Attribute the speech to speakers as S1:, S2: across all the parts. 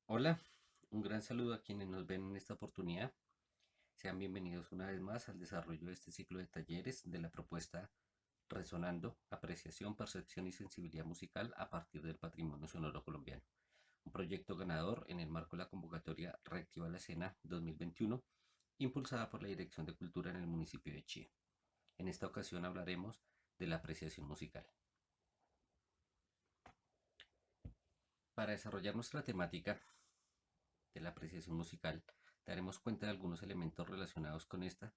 S1: Hola, un gran saludo a quienes nos ven en esta oportunidad. Sean bienvenidos una vez más al desarrollo de este ciclo de talleres de la propuesta Resonando, Apreciación, Percepción y Sensibilidad Musical a partir del Patrimonio Sonoro Colombiano. Un proyecto ganador en el marco de la convocatoria Reactiva la Escena 2021, impulsada por la Dirección de Cultura en el municipio de Chía. En esta ocasión hablaremos de la apreciación musical. Para desarrollar nuestra temática de la apreciación musical, daremos cuenta de algunos elementos relacionados con esta,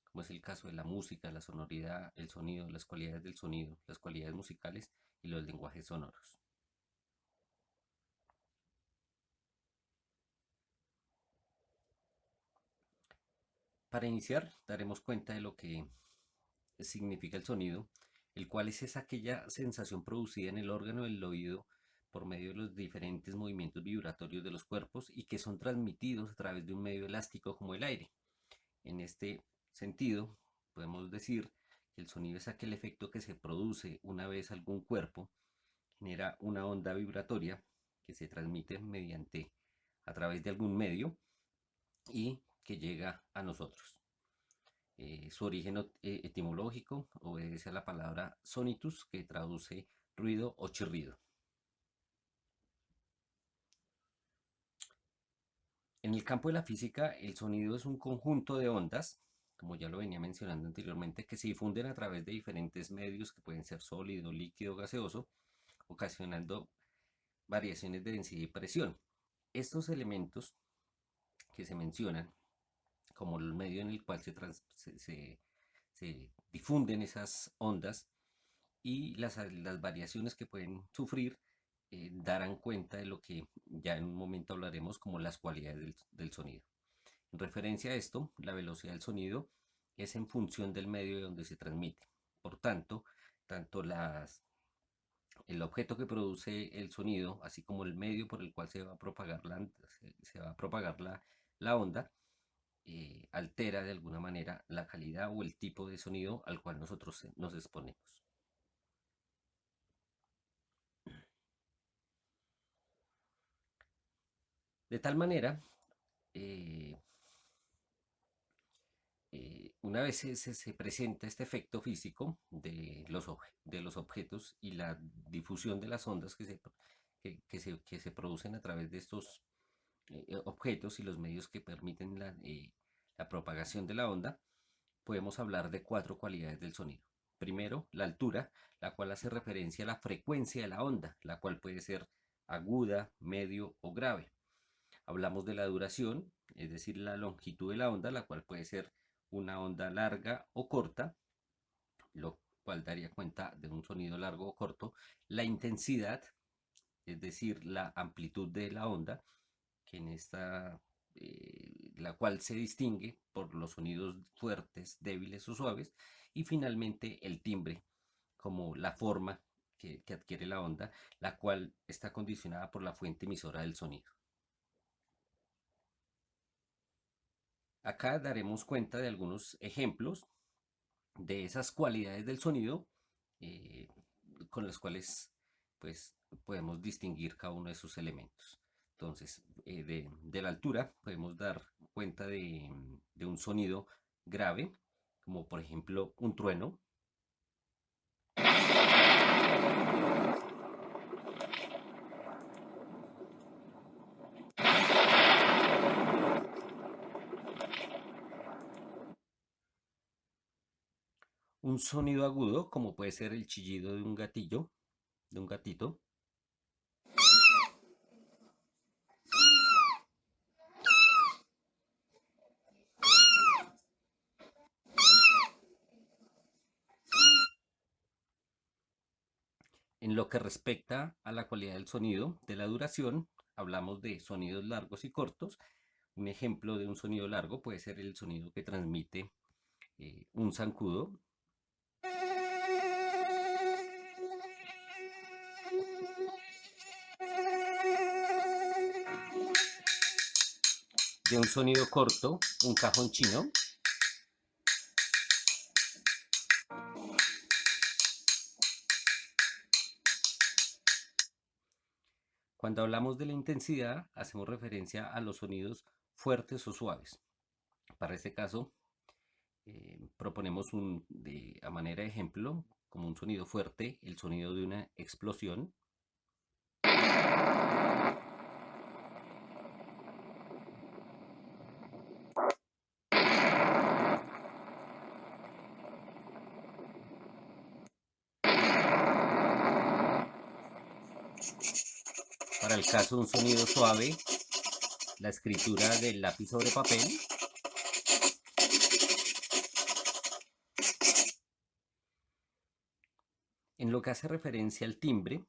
S1: como es el caso de la música, la sonoridad, el sonido, las cualidades del sonido, las cualidades musicales y los lenguajes sonoros. Para iniciar, daremos cuenta de lo que significa el sonido, el cual es aquella sensación producida en el órgano del oído por medio de los diferentes movimientos vibratorios de los cuerpos y que son transmitidos a través de un medio elástico como el aire. En este sentido, podemos decir que el sonido es aquel efecto que se produce una vez algún cuerpo genera una onda vibratoria que se transmite mediante a través de algún medio y que llega a nosotros. Su origen etimológico obedece a la palabra sonitus, que traduce ruido o chirrido. En el campo de la física, el sonido es un conjunto de ondas, como ya lo venía mencionando anteriormente, que se difunden a través de diferentes medios que pueden ser sólido, líquido, gaseoso, ocasionando variaciones de densidad y presión. Estos elementos que se mencionan como el medio en el cual se difunden esas ondas y las variaciones que pueden sufrir darán cuenta de lo que ya en un momento hablaremos como las cualidades del sonido. En referencia a esto, la velocidad del sonido es en función del medio de donde se transmite. Por tanto, tanto el objeto que produce el sonido, así como el medio por el cual se va a propagar se va a propagar la onda, altera de alguna manera la calidad o el tipo de sonido al cual nosotros nos exponemos. De tal manera, eh, una vez se presenta este efecto físico de los objetos y la difusión de las ondas que se producen a través de estos objetos y los medios que permiten la propagación de la onda, podemos hablar de cuatro cualidades del sonido. Primero, la altura, la cual hace referencia a la frecuencia de la onda, la cual puede ser aguda, medio o grave. Hablamos de la duración, es decir, la longitud de la onda, la cual puede ser una onda larga o corta, lo cual daría cuenta de un sonido largo o corto. La intensidad, es decir, la amplitud de la onda, que en esta, la cual se distingue por los sonidos fuertes, débiles o suaves. Y finalmente el timbre, como la forma que adquiere la onda, la cual está condicionada por la fuente emisora del sonido. Acá daremos cuenta de algunos ejemplos de esas cualidades del sonido eh, con las cuales pues podemos distinguir cada uno de sus elementos. Entonces, de la altura podemos dar cuenta de un sonido grave, como por ejemplo un trueno. Un sonido agudo, como puede ser el chillido de un gatillo, de un gatito. En lo que respecta a la cualidad del sonido, de la duración, hablamos de sonidos largos y cortos. Un ejemplo de un sonido largo puede ser el sonido que transmite un zancudo. De un sonido corto, un cajón chino. Cuando hablamos de la intensidad, hacemos referencia a los sonidos fuertes o suaves. Para este caso, proponemos a manera de ejemplo, como un sonido fuerte, el sonido de una explosión. Para el caso de un sonido suave, la escritura del lápiz sobre papel. En lo que hace referencia al timbre,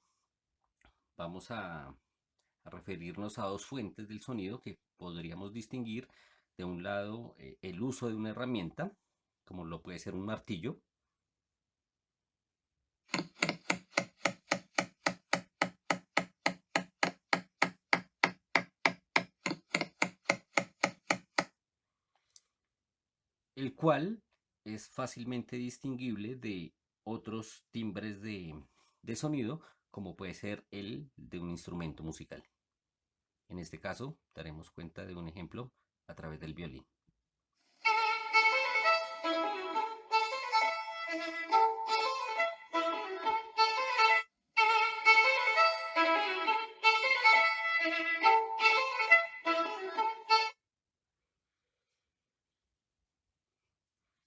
S1: vamos a referirnos a dos fuentes del sonido que podríamos distinguir. De un lado, el uso de una herramienta, como lo puede ser un martillo, el cual es fácilmente distinguible de otros timbres de sonido, como puede ser el de un instrumento musical. En este caso, daremos cuenta de un ejemplo a través del violín.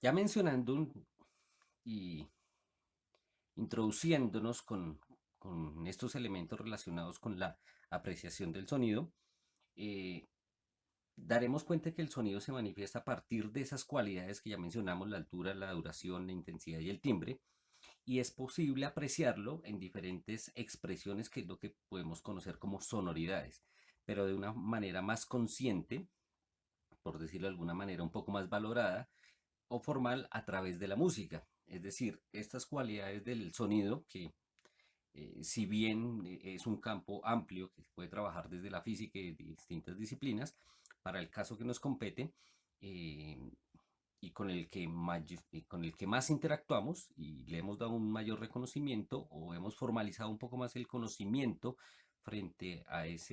S1: Ya mencionando y introduciéndonos con estos elementos relacionados con la apreciación del sonido, eh, daremos cuenta que el sonido se manifiesta a partir de esas cualidades que ya mencionamos: la altura, la duración, la intensidad y el timbre, y es posible apreciarlo en diferentes expresiones, que es lo que podemos conocer como sonoridades, pero de una manera más consciente, por decirlo de alguna manera un poco más valorada, o formal, a través de la música. Es decir, estas cualidades del sonido, que si bien es un campo amplio que se puede trabajar desde la física y de distintas disciplinas, para el caso que nos compete, eh, y con el que más interactuamos y le hemos dado un mayor reconocimiento, o hemos formalizado un poco más el conocimiento frente a esas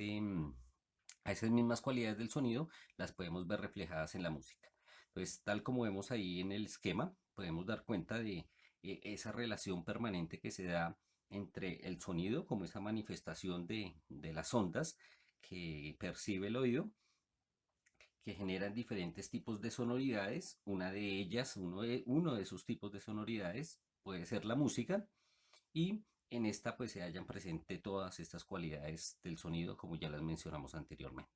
S1: mismas cualidades del sonido, las podemos ver reflejadas en la música. Entonces, tal como vemos ahí en el esquema, podemos dar cuenta de esa relación permanente que se da entre el sonido, como esa manifestación de las ondas que percibe el oído, que generan diferentes tipos de sonoridades. Una de ellas, uno de esos tipos de sonoridades puede ser la música, y en esta pues se hallan presentes todas estas cualidades del sonido, como ya las mencionamos anteriormente.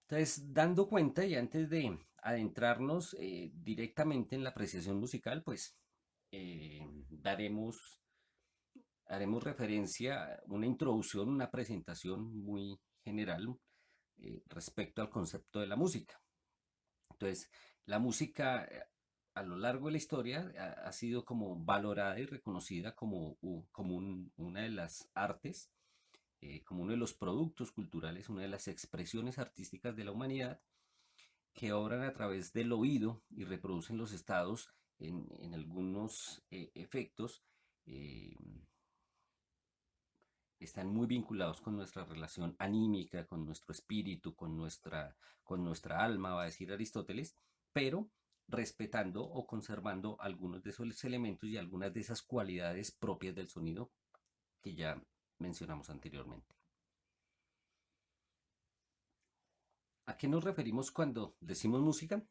S1: Entonces, dando cuenta, y antes de adentrarnos directamente en la apreciación musical, pues eh, haremos referencia a una introducción, una presentación muy general respecto al concepto de la música. Entonces, la música a lo largo de la historia ha sido como valorada y reconocida como una de las artes, como uno de los productos culturales, una de las expresiones artísticas de la humanidad, que obran a través del oído y reproducen los estados en algunos efectos. eh, Están muy vinculados con nuestra relación anímica, con nuestro espíritu, con nuestra alma, va a decir Aristóteles, pero respetando o conservando algunos de esos elementos y algunas de esas cualidades propias del sonido que ya mencionamos anteriormente. ¿A qué nos referimos cuando decimos música?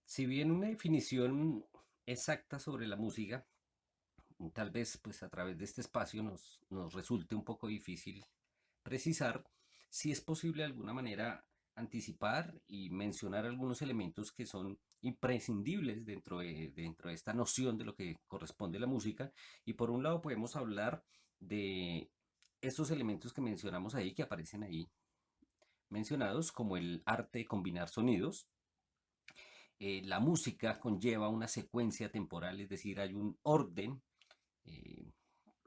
S1: Si bien una definición exacta sobre la música, tal vez pues a través de este espacio nos resulte un poco difícil precisar, si es posible de alguna manera anticipar y mencionar algunos elementos que son imprescindibles dentro de esta noción de lo que corresponde a la música. Y por un lado podemos hablar de estos elementos que mencionamos ahí, que aparecen ahí mencionados, como el arte de combinar sonidos. La música conlleva una secuencia temporal, es decir, hay un orden eh,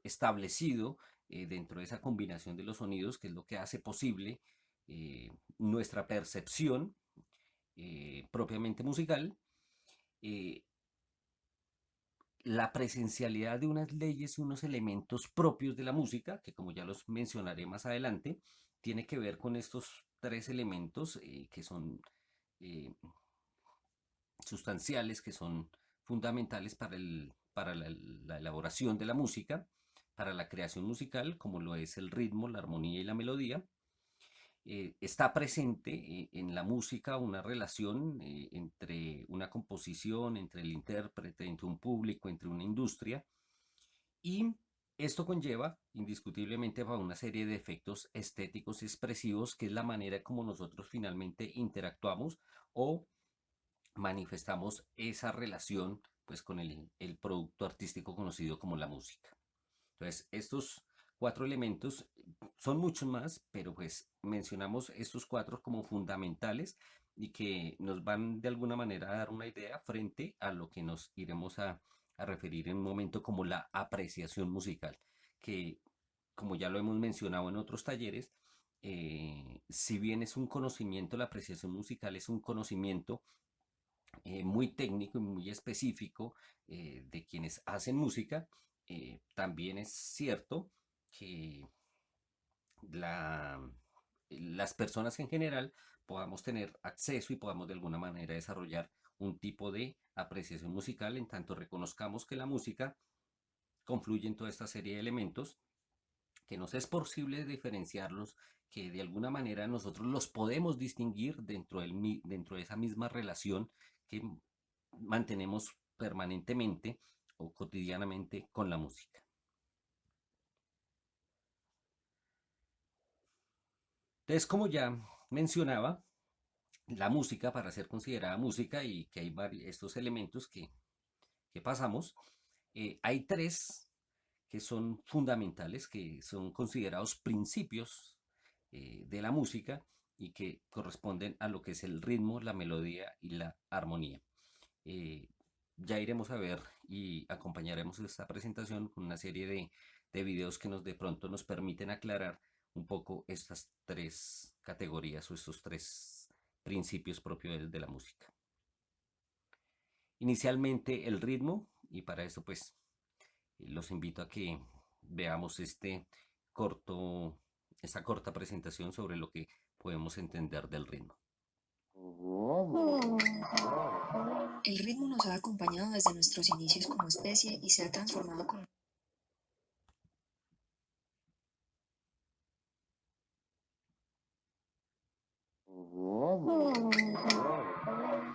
S1: establecido dentro de esa combinación de los sonidos, que es lo que hace posible nuestra percepción propiamente musical. eh, la presencialidad de unas leyes y unos elementos propios de la música, que como ya los mencionaré más adelante, tiene que ver con estos tres elementos que son eh, sustanciales, que son fundamentales para la elaboración de la música, para la creación musical, como lo es el ritmo, la armonía y la melodía. Está presente en la música una relación entre una composición, entre el intérprete, entre un público, entre una industria, y esto conlleva indiscutiblemente a una serie de efectos estéticos y expresivos, que es la manera como nosotros finalmente interactuamos o manifestamos esa relación pues con el producto artístico conocido como la música. Entonces, estos cuatro elementos son muchos más, pero pues mencionamos estos cuatro como fundamentales y que nos van de alguna manera a dar una idea frente a lo que nos iremos a referir en un momento como la apreciación musical, que como ya lo hemos mencionado en otros talleres, si bien es un conocimiento, la apreciación musical es un conocimiento muy técnico y muy específico de quienes hacen música. También es cierto que la, las personas en general podamos tener acceso y podamos de alguna manera desarrollar un tipo de apreciación musical, en tanto reconozcamos que la música confluye en toda esta serie de elementos, que nos es posible diferenciarlos, que de alguna manera nosotros los podemos distinguir dentro de esa misma relación que mantenemos permanentemente o cotidianamente con la música. Entonces, como ya mencionaba, la música, para ser considerada música, y que hay estos elementos que pasamos, hay tres que son fundamentales, que son considerados principios de la música y que corresponden a lo que es el ritmo, la melodía y la armonía. Eh, ya iremos a ver y acompañaremos esta presentación con una serie de videos que de pronto nos permiten aclarar un poco estas tres categorías o estos tres principios propios de la música. Inicialmente el ritmo, y para eso pues los invito a que veamos corto, esta corta presentación sobre lo que podemos entender del ritmo.
S2: El ritmo nos ha acompañado desde nuestros inicios como especie y se ha transformado con...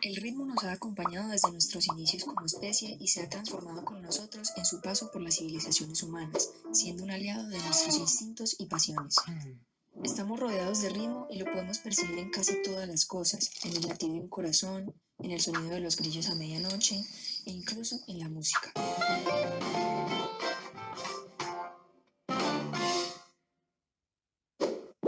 S2: El ritmo nos ha acompañado desde nuestros inicios como especie y se ha transformado con nosotros en su paso por las civilizaciones humanas, siendo un aliado de nuestros instintos y pasiones. Estamos rodeados de ritmo y lo podemos percibir en casi todas las cosas, en el latido de un corazón, en el sonido de los grillos a medianoche e incluso en la música.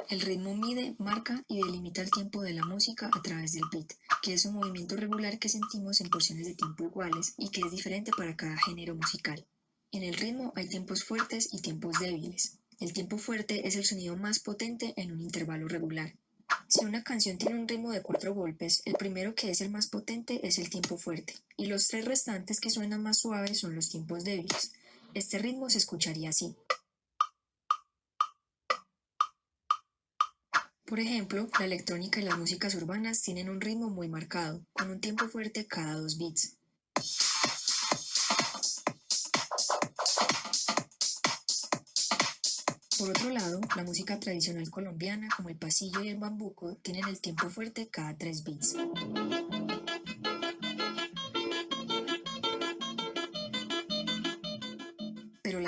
S2: El ritmo mide, marca y delimita el tiempo de la música a través del beat, que es un movimiento regular que sentimos en porciones de tiempo iguales y que es diferente para cada género musical. En el ritmo hay tiempos fuertes y tiempos débiles. El tiempo fuerte es el sonido más potente en un intervalo regular. Si una canción tiene un ritmo de 4 golpes, el primero, que es el más potente, es el tiempo fuerte, y los 3 restantes, que suenan más suaves, son los tiempos débiles. Este ritmo se escucharía así. Por ejemplo, la electrónica y las músicas urbanas tienen un ritmo muy marcado, con un tiempo fuerte cada 2 beats. Por otro lado, la música tradicional colombiana, como el pasillo y el bambuco, tienen el tiempo fuerte cada 3 beats.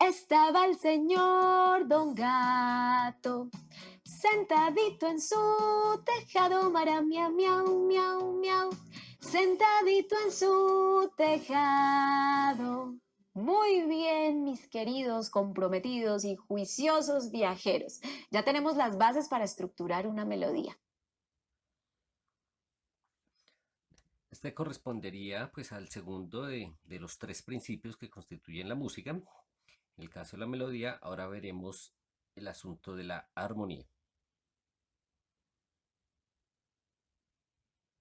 S3: Estaba el señor Don Gato, sentadito en su tejado, mara, miau, miau, miau, miau, sentadito en su tejado. Muy bien, mis queridos, comprometidos y juiciosos viajeros. Ya tenemos las bases para estructurar una melodía.
S1: Este correspondería pues al segundo de los tres principios que constituyen la música. En el caso de la melodía, ahora veremos el asunto de la armonía.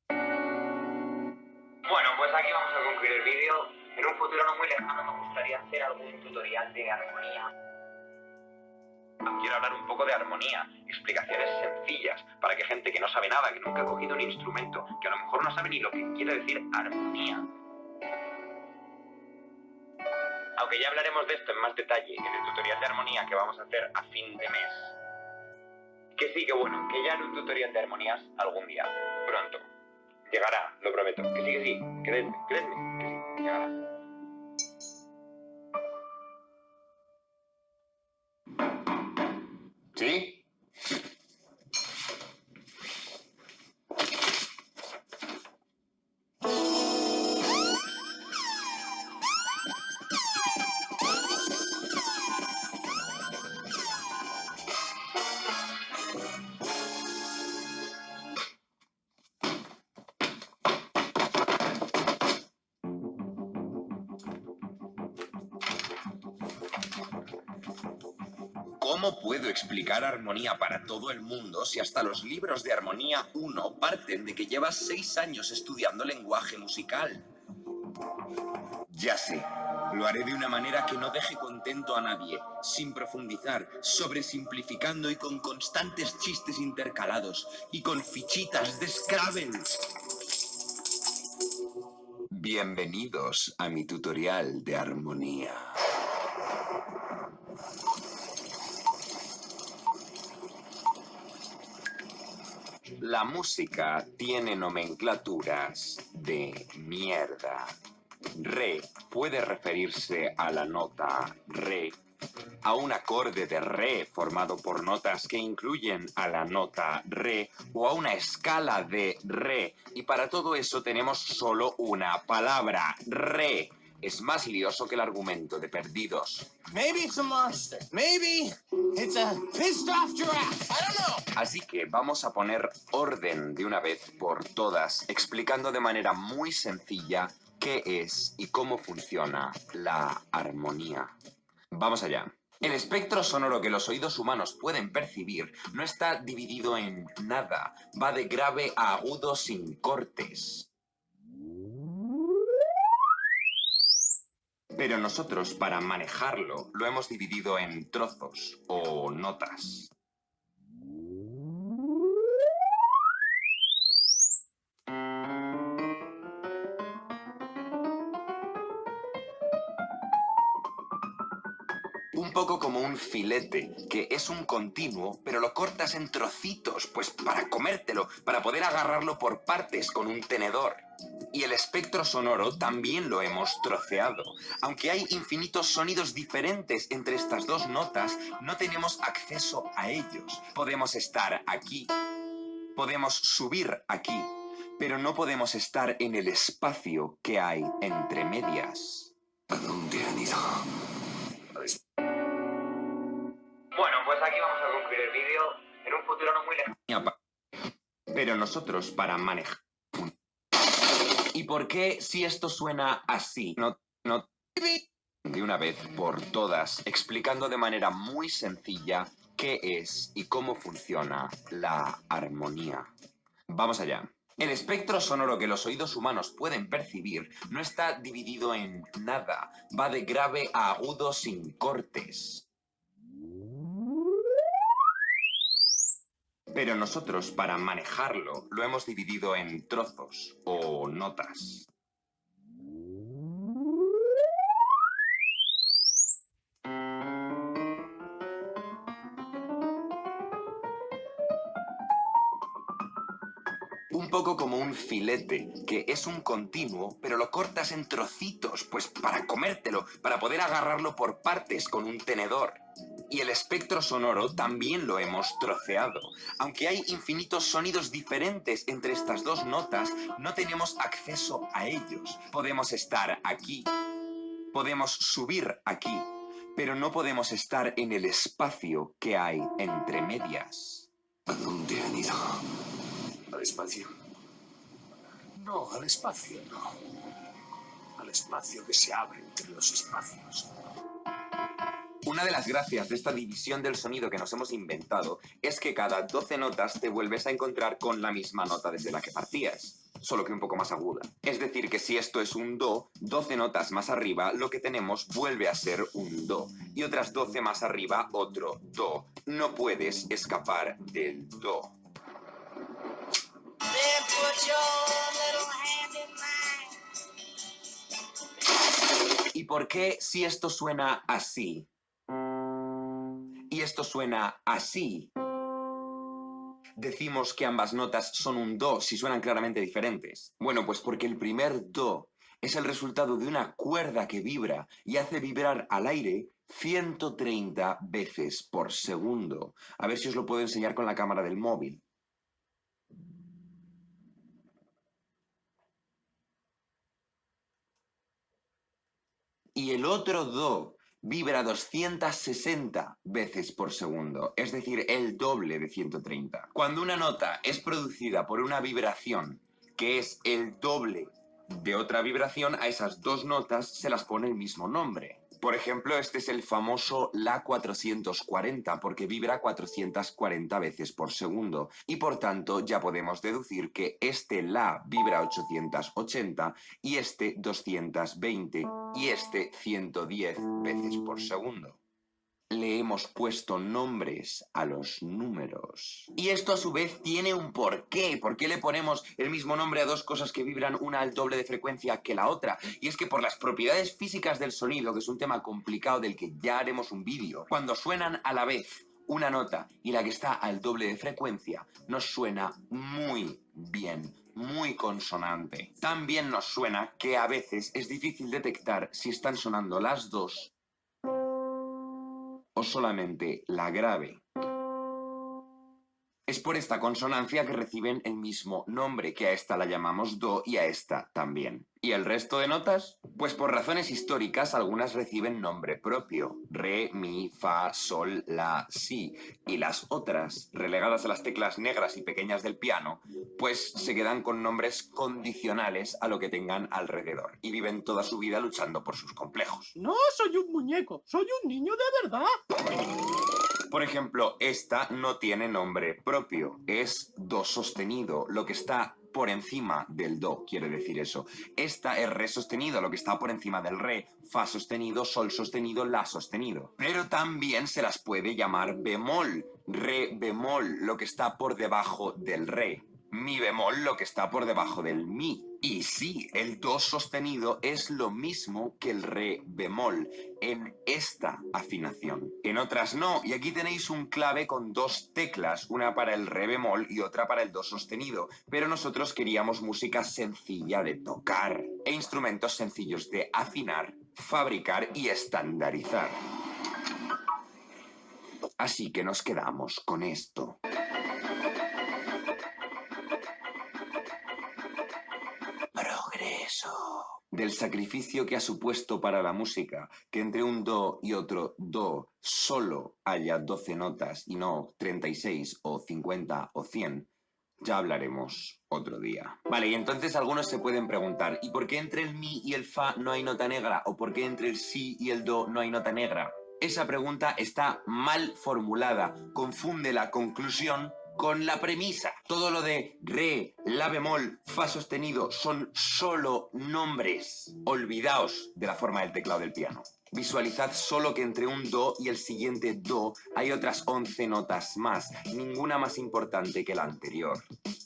S4: Bueno, pues aquí vamos a concluir el vídeo. En un futuro no muy lejano me gustaría hacer algún tutorial de armonía. Quiero hablar un poco de armonía, explicaciones sencillas, para que gente que no sabe nada, que nunca ha cogido un instrumento, que a lo mejor no sabe ni lo que quiere decir armonía. Aunque ya hablaremos de esto en más detalle en el tutorial de armonía que vamos a hacer a fin de mes. Que sí, que bueno, que ya en un tutorial de armonías algún día, pronto. Llegará, lo prometo. Que sí, creedme, que sí, llegará. ¿Sí? ¿Cómo puedo explicar armonía para todo el mundo si hasta los libros de armonía 1 parten de que llevas 6 años estudiando lenguaje musical? Ya sé, lo haré de una manera que no deje contento a nadie, sin profundizar, sobresimplificando y con constantes chistes intercalados y con fichitas de Scrabble. Bienvenidos a mi tutorial de armonía. La música tiene nomenclaturas de mierda. Re puede referirse a la nota re, a un acorde de re formado por notas que incluyen a la nota re o a una escala de re. Y para todo eso tenemos solo una palabra, re. Es más lioso que el argumento de Perdidos.
S5: Maybe it's a monster. Maybe it's a pissed off giraffe. I don't know.
S4: Así que vamos a poner orden de una vez por todas, explicando de manera muy sencilla qué es y cómo funciona la armonía. Vamos allá. El espectro sonoro que los oídos humanos pueden percibir no está dividido en nada. Va de grave a agudo sin cortes. Pero nosotros, para manejarlo, lo hemos dividido en trozos o notas. Un poco como un filete, que es un continuo, pero lo cortas en trocitos, pues para comértelo, para poder agarrarlo por partes con un tenedor. Y el espectro sonoro también lo hemos troceado. Aunque hay infinitos sonidos diferentes entre estas dos notas, no tenemos acceso a ellos. Podemos estar aquí, podemos subir aquí, pero no podemos estar en el espacio que hay entre medias. ¿A dónde han ido? Bueno, pues aquí vamos a concluir el vídeo. En un futuro no muy lejano. Pero nosotros, para manejar... ¿Y por qué si esto suena así? No... De una vez por todas, explicando de manera muy sencilla qué es y cómo funciona la armonía. Vamos allá. El espectro sonoro que los oídos humanos pueden percibir no está dividido en nada. Va de grave a agudo sin cortes. Pero nosotros, para manejarlo, lo hemos dividido en trozos o notas. Un poco como un filete, que es un continuo, pero lo cortas en trocitos, pues para comértelo, para poder agarrarlo por partes con un tenedor. Y el espectro sonoro también lo hemos troceado. Aunque hay infinitos sonidos diferentes entre estas dos notas, no tenemos acceso a ellos. Podemos estar aquí, podemos subir aquí, pero no podemos estar en el espacio que hay entre medias.
S6: ¿A dónde han ido? ¿Al espacio? No, al espacio no. Al espacio que se abre entre los espacios.
S4: Una de las gracias de esta división del sonido que nos hemos inventado es que cada 12 notas te vuelves a encontrar con la misma nota desde la que partías, solo que un poco más aguda. Es decir, que si esto es un do, 12 notas más arriba lo que tenemos vuelve a ser un do, y otras 12 más arriba otro do. No puedes escapar del do. ¿Y por qué si esto suena así? Y esto suena así. Decimos que ambas notas son un do si suenan claramente diferentes. Bueno, pues porque el primer do es el resultado de una cuerda que vibra y hace vibrar al aire 130 veces por segundo. A ver si os lo puedo enseñar con la cámara del móvil. Y el otro do vibra 260 veces por segundo, es decir, el doble de 130. Cuando una nota es producida por una vibración que es el doble de otra vibración, a esas dos notas se las pone el mismo nombre. Por ejemplo, este es el famoso La 440, porque vibra 440 veces por segundo. Y por tanto, ya podemos deducir que este La vibra 880 y este 220 y este 110 veces por segundo. Le hemos puesto nombres a los números. Y esto a su vez tiene un porqué. ¿Por qué le ponemos el mismo nombre a dos cosas que vibran una al doble de frecuencia que la otra? Y es que por las propiedades físicas del sonido, que es un tema complicado del que ya haremos un vídeo, cuando suenan a la vez una nota y la que está al doble de frecuencia, nos suena muy bien, muy consonante. También nos suena que a veces es difícil detectar si están sonando las dos o solamente la grave. Es por esta consonancia que reciben el mismo nombre, que a esta la llamamos do y a esta también. ¿Y el resto de notas? Pues por razones históricas algunas reciben nombre propio, re, mi, fa, sol, la, si, y las otras, relegadas a las teclas negras y pequeñas del piano, pues se quedan con nombres condicionales a lo que tengan alrededor y viven toda su vida luchando por sus complejos.
S7: No soy un muñeco, soy un niño de verdad.
S4: Por ejemplo, esta no tiene nombre propio, es do sostenido, lo que está por encima del do, quiere decir eso. Esta es re sostenido, lo que está por encima del re, fa sostenido, sol sostenido, la sostenido. Pero también se las puede llamar bemol, re bemol, lo que está por debajo del re, mi bemol, lo que está por debajo del mi. Y sí, el do sostenido es lo mismo que el re bemol en esta afinación. En otras no, y aquí tenéis un clave con dos teclas, una para el re bemol y otra para el do sostenido, pero nosotros queríamos música sencilla de tocar e instrumentos sencillos de afinar, fabricar y estandarizar. Así que nos quedamos con esto. Del sacrificio que ha supuesto para la música que entre un do y otro do solo haya 12 notas y no 36 o 50 o 100, ya hablaremos otro día. Vale, y entonces algunos se pueden preguntar, ¿y por qué entre el mi y el fa no hay nota negra? ¿O por qué entre el si y el do no hay nota negra? Esa pregunta está mal formulada, confunde la conclusión con la premisa. Todo lo de re, la bemol, fa sostenido son solo nombres. Olvidaos de la forma del teclado del piano. Visualizad solo que entre un do y el siguiente do hay otras 11 notas más, ninguna más importante que la anterior.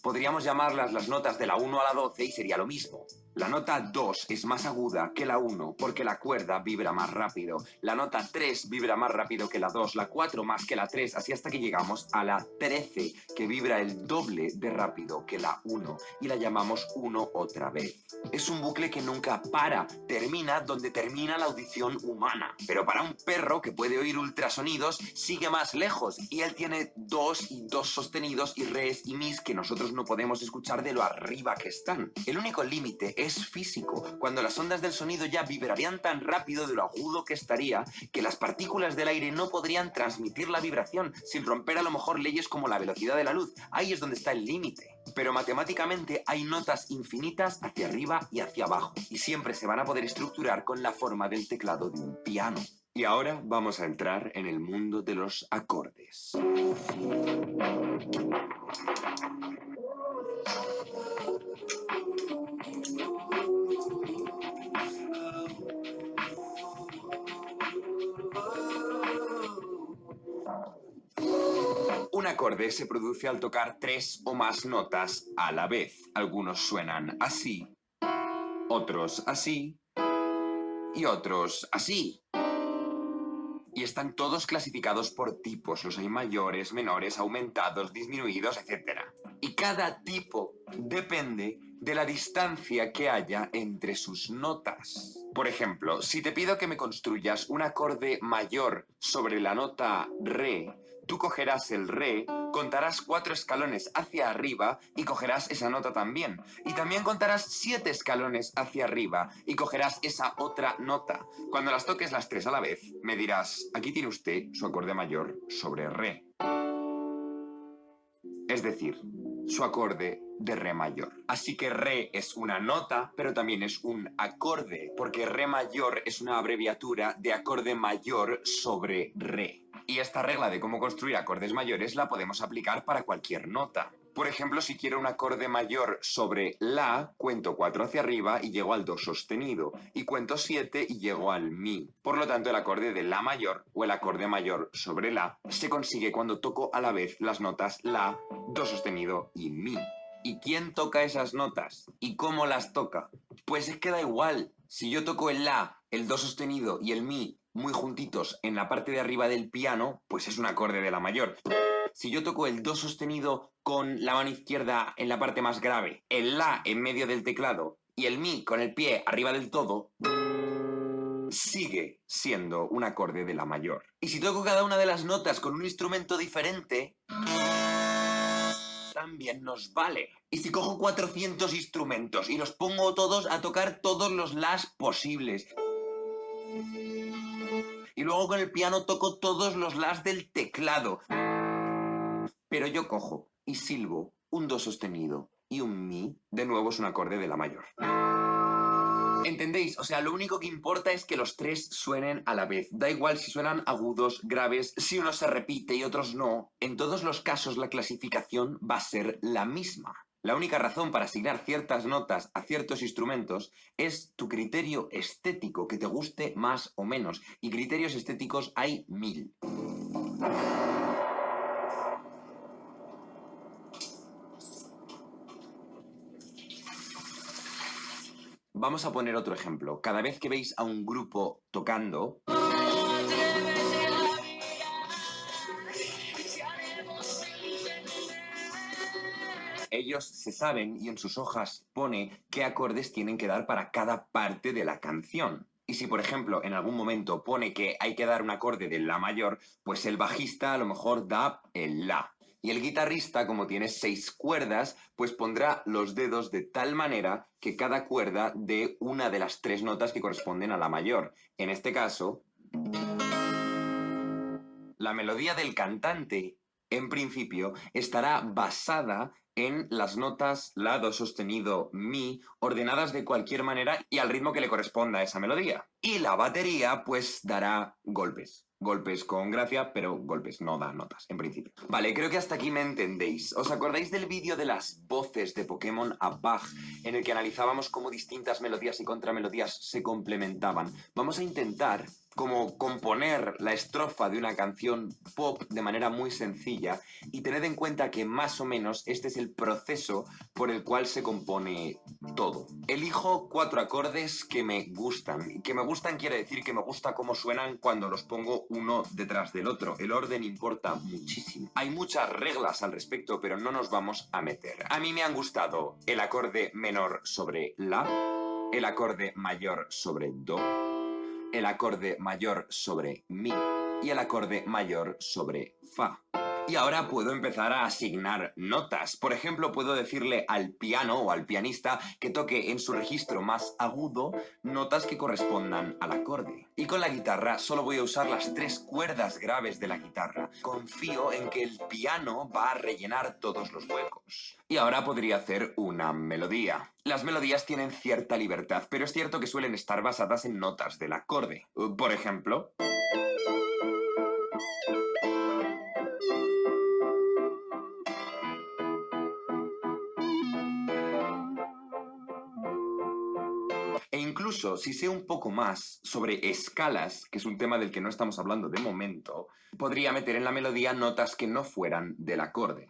S4: Podríamos llamarlas las notas de la 1 a la 12 y sería lo mismo. La nota 2 es más aguda que la 1 porque la cuerda vibra más rápido. La nota 3 vibra más rápido que la 2, la 4 más que la 3, así hasta que llegamos a la 13, que vibra el doble de rápido que la 1 y la llamamos 1 otra vez. Es un bucle que nunca para, termina donde termina la audición humana. Pero para un perro que puede oír ultrasonidos sigue más lejos y él tiene 2 y 2 sostenidos y res y mis que nosotros no podemos escuchar de lo arriba que están. El único límite es físico, cuando las ondas del sonido ya vibrarían tan rápido de lo agudo que estaría que las partículas del aire no podrían transmitir la vibración sin romper a lo mejor leyes como la velocidad de la luz. Ahí es donde está el límite. Pero matemáticamente hay notas infinitas hacia arriba y hacia abajo y siempre se van a poder estructurar con la forma del teclado de un piano. Y ahora vamos a entrar en el mundo de los acordes. Un acorde se produce al tocar 3 o más notas a la vez. Algunos suenan así, otros así y otros así. Y están todos clasificados por tipos. Los hay mayores, menores, aumentados, disminuidos, etc. Y cada tipo depende de la distancia que haya entre sus notas. Por ejemplo, si te pido que me construyas un acorde mayor sobre la nota re, tú cogerás el re, contarás 4 escalones hacia arriba y cogerás esa nota también. Y también contarás 7 escalones hacia arriba y cogerás esa otra nota. Cuando las toques las 3 a la vez, me dirás, aquí tiene usted su acorde mayor sobre re. Es decir, su acorde de re mayor. Así que re es una nota, pero también es un acorde, porque re mayor es una abreviatura de acorde mayor sobre re. Y esta regla de cómo construir acordes mayores la podemos aplicar para cualquier nota. Por ejemplo, si quiero un acorde mayor sobre la, cuento 4 hacia arriba y llego al do sostenido, y cuento 7 y llego al mi. Por lo tanto, el acorde de la mayor o el acorde mayor sobre la se consigue cuando toco a la vez las notas la, do sostenido y mi. ¿Y quién toca esas notas? ¿Y cómo las toca? Pues es que da igual. Si yo toco el la, el do sostenido y el mi muy juntitos en la parte de arriba del piano, pues es un acorde de la mayor. Si yo toco el do sostenido con la mano izquierda en la parte más grave, el la en medio del teclado y el mi con el pie arriba del todo, sigue siendo un acorde de la mayor. Y si toco cada una de las notas con un instrumento diferente, también nos vale. Y si cojo 400 instrumentos y los pongo todos a tocar todos los las posibles, y luego con el piano toco todos los las del teclado, pero yo cojo y silbo un do sostenido y un mi, de nuevo es un acorde de la mayor. ¿Entendéis? O sea, lo único que importa es que los 3 suenen a la vez. Da igual si suenan agudos, graves, si uno se repite y otros no. En todos los casos la clasificación va a ser la misma. La única razón para asignar ciertas notas a ciertos instrumentos es tu criterio estético, que te guste más o menos. Y criterios estéticos hay 1000. Vamos a poner otro ejemplo. Cada vez que veis a un grupo tocando, ellos se saben y en sus hojas pone qué acordes tienen que dar para cada parte de la canción. Y si, por ejemplo, en algún momento pone que hay que dar un acorde de la mayor, pues el bajista a lo mejor da el la. Y el guitarrista, como tiene 6 cuerdas, pues pondrá los dedos de tal manera que cada cuerda dé una de las 3 notas que corresponden a la mayor. En este caso, la melodía del cantante, en principio, estará basada en las notas la, do sostenido, mi, ordenadas de cualquier manera y al ritmo que le corresponda a esa melodía. Y la batería, pues, dará golpes. Golpes con gracia, pero golpes, no da notas, en principio. Vale, creo que hasta aquí me entendéis. ¿Os acordáis del vídeo de las voces de Pokémon a Bach, en el que analizábamos cómo distintas melodías y contramelodías se complementaban? Vamos a intentar como componer la estrofa de una canción pop de manera muy sencilla y tened en cuenta que más o menos este es el proceso por el cual se compone todo. Elijo 4 acordes que me gustan. Y que me gustan quiere decir que me gusta cómo suenan cuando los pongo uno detrás del otro. El orden importa muchísimo. Hay muchas reglas al respecto, pero no nos vamos a meter. A mí me han gustado el acorde menor sobre la, el acorde mayor sobre do, el acorde mayor sobre mi y el acorde mayor sobre fa. Y ahora puedo empezar a asignar notas. Por ejemplo, puedo decirle al piano o al pianista que toque en su registro más agudo notas que correspondan al acorde. Y con la guitarra solo voy a usar las 3 cuerdas graves de la guitarra. Confío en que el piano va a rellenar todos los huecos. Y ahora podría hacer una melodía. Las melodías tienen cierta libertad, pero es cierto que suelen estar basadas en notas del acorde. Por ejemplo... E incluso, si sé un poco más sobre escalas, que es un tema del que no estamos hablando de momento, podría meter en la melodía notas que no fueran del acorde.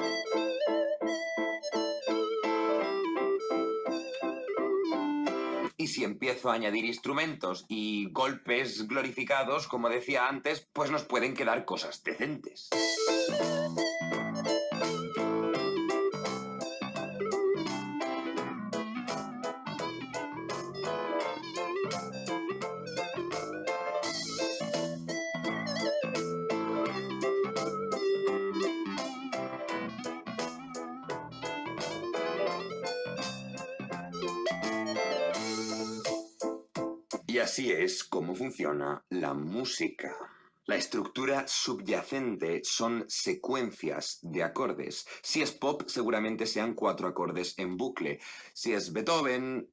S4: Y si empiezo a añadir instrumentos y golpes glorificados, como decía antes, pues nos pueden quedar cosas decentes. Y así es como funciona la música. La estructura subyacente son secuencias de acordes. Si es pop, seguramente sean 4 acordes en bucle. Si es Beethoven...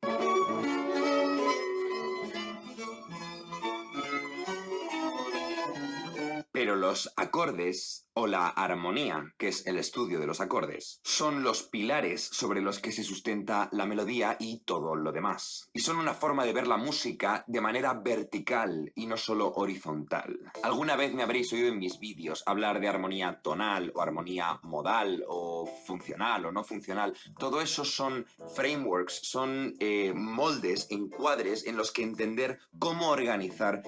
S4: Pero los acordes, o la armonía, que es el estudio de los acordes, son los pilares sobre los que se sustenta la melodía y todo lo demás. Y son una forma de ver la música de manera vertical y no solo horizontal. Alguna vez me habréis oído en mis vídeos hablar de armonía tonal, o armonía modal, o funcional, o no funcional. Todo eso son frameworks, son moldes, encuadres en los que entender cómo organizar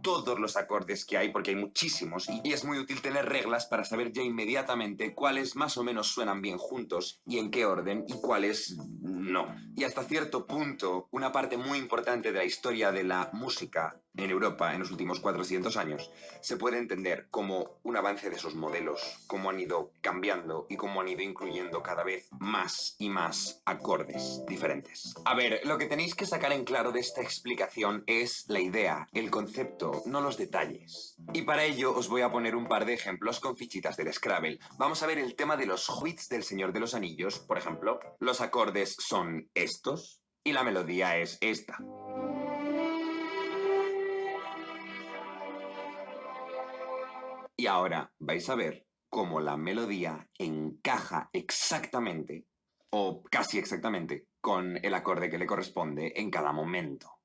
S4: todos los acordes que hay, porque hay muchísimos, y es muy útil tener reglas para saber ya inmediatamente cuáles más o menos suenan bien juntos y en qué orden y cuáles no. Y hasta cierto punto, una parte muy importante de la historia de la música en Europa en los últimos 400 años se puede entender como un avance de esos modelos, cómo han ido cambiando y cómo han ido incluyendo cada vez más y más acordes diferentes. A ver, lo que tenéis que sacar en claro de esta explicación es la idea, el concepto, no los detalles. Y para ello os voy a poner un par de ejemplos con fichitas del Scrabble. Vamos a ver el tema de los hobbits del Señor de los Anillos, por ejemplo. Los acordes son estos y la melodía es esta. Y ahora vais a ver cómo la melodía encaja exactamente, o casi exactamente, con el acorde que le corresponde en cada momento.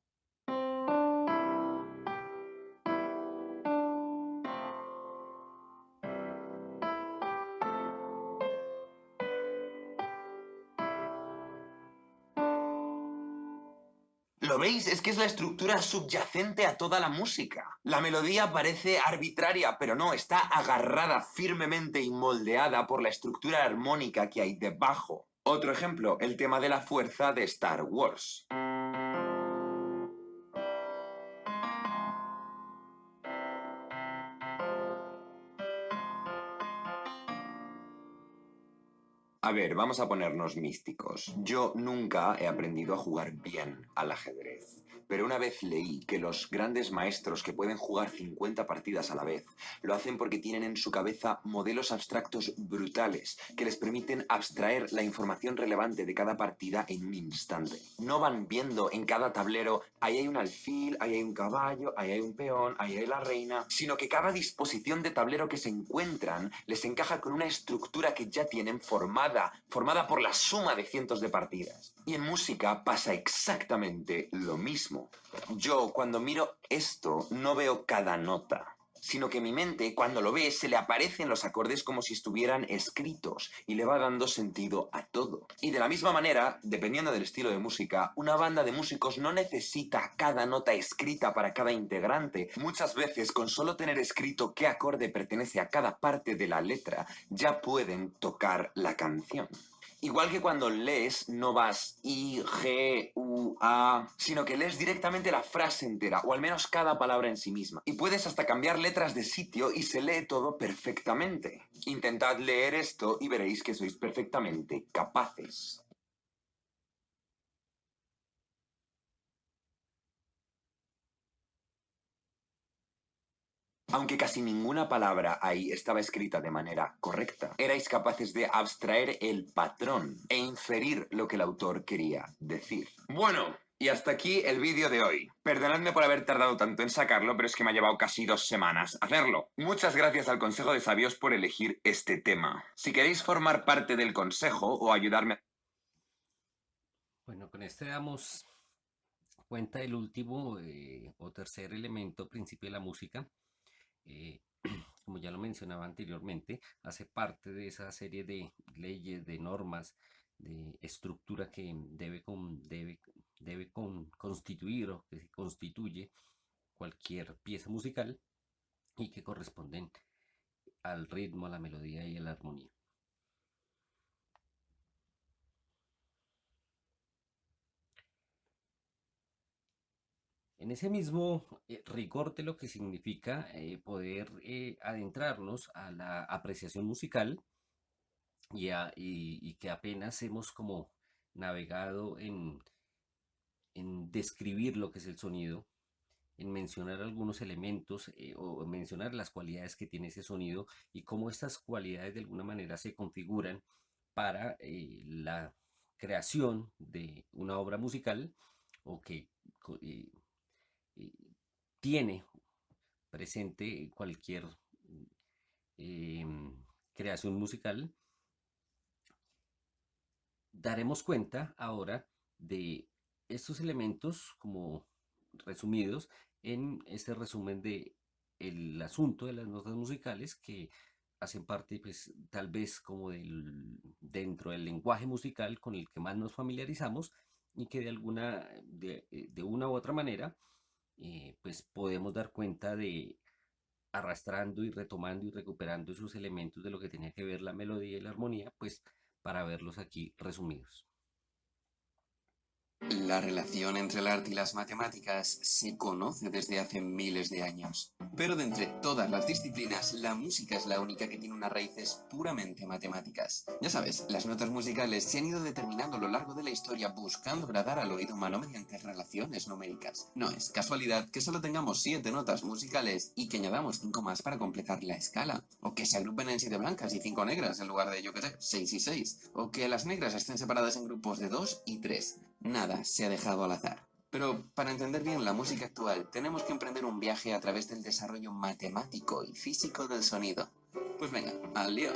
S4: ¿Lo veis? Es que es la estructura subyacente a toda la música. La melodía parece arbitraria, pero no, está agarrada firmemente y moldeada por la estructura armónica que hay debajo. Otro ejemplo, el tema de la fuerza de Star Wars. A ver, vamos a ponernos místicos. Yo nunca he aprendido a jugar bien al ajedrez. Pero una vez leí que los grandes maestros que pueden jugar 50 partidas a la vez lo hacen porque tienen en su cabeza modelos abstractos brutales que les permiten abstraer la información relevante de cada partida en un instante. No van viendo en cada tablero, ahí hay un alfil, ahí hay un caballo, ahí hay un peón, ahí hay la reina, sino que cada disposición de tablero que se encuentran les encaja con una estructura que ya tienen formada por la suma de cientos de partidas. Y en música pasa exactamente lo mismo. Yo, cuando miro esto, no veo cada nota, sino que mi mente, cuando lo ve, se le aparecen los acordes como si estuvieran escritos y le va dando sentido a todo. Y de la misma manera, dependiendo del estilo de música, una banda de músicos no necesita cada nota escrita para cada integrante. Muchas veces, con solo tener escrito qué acorde pertenece a cada parte de la letra, ya pueden tocar la canción. Igual que cuando lees, no vas I, G, U, A, sino que lees directamente la frase entera, o al menos cada palabra en sí misma. Y puedes hasta cambiar letras de sitio y se lee todo perfectamente. Intentad leer esto y veréis que sois perfectamente capaces. Aunque casi ninguna palabra ahí estaba escrita de manera correcta, erais capaces de abstraer el patrón e inferir lo que el autor quería decir. Bueno, y hasta aquí el vídeo de hoy. Perdonadme por haber tardado tanto en sacarlo, pero es que me ha llevado casi 2 semanas hacerlo. Muchas gracias al Consejo de Sabios por elegir este tema. Si queréis formar parte del consejo o ayudarme...
S1: Bueno, con este damos cuenta del último o tercer elemento, principio de la música. Como ya lo mencionaba anteriormente, hace parte de esa serie de leyes, de normas, de estructura que debe constituir o que se constituye cualquier pieza musical y que corresponden al ritmo, a la melodía y a la armonía. En ese mismo rigor de lo que significa poder adentrarnos a la apreciación musical y que apenas hemos como navegado en describir lo que es el sonido, en mencionar algunos elementos o mencionar las cualidades que tiene ese sonido y cómo estas cualidades de alguna manera se configuran para la creación de una obra musical o que tiene presente cualquier creación musical. Daremos cuenta ahora de estos elementos como resumidos en este resumen de el asunto de las notas musicales que hacen parte, pues, tal vez como dentro del lenguaje musical con el que más nos familiarizamos y que de una u otra manera pues podemos dar cuenta de arrastrando y retomando y recuperando esos elementos de lo que tenía que ver la melodía y la armonía, pues para verlos aquí resumidos.
S8: La relación entre el arte y las matemáticas se conoce desde hace miles de años. Pero de entre todas las disciplinas, la música es la única que tiene unas raíces puramente matemáticas. Ya sabes, las notas musicales se han ido determinando a lo largo de la historia buscando agradar al oído humano mediante relaciones numéricas. No es casualidad que solo tengamos 7 notas musicales y que añadamos 5 más para completar la escala. O que se agrupen en 7 blancas y 5 negras en lugar de, yo qué sé, 6 y 6. O que las negras estén separadas en grupos de 2 y 3. Nada se ha dejado al azar. Pero para entender bien la música actual, tenemos que emprender un viaje a través del desarrollo matemático y físico del sonido. Pues venga, al lío.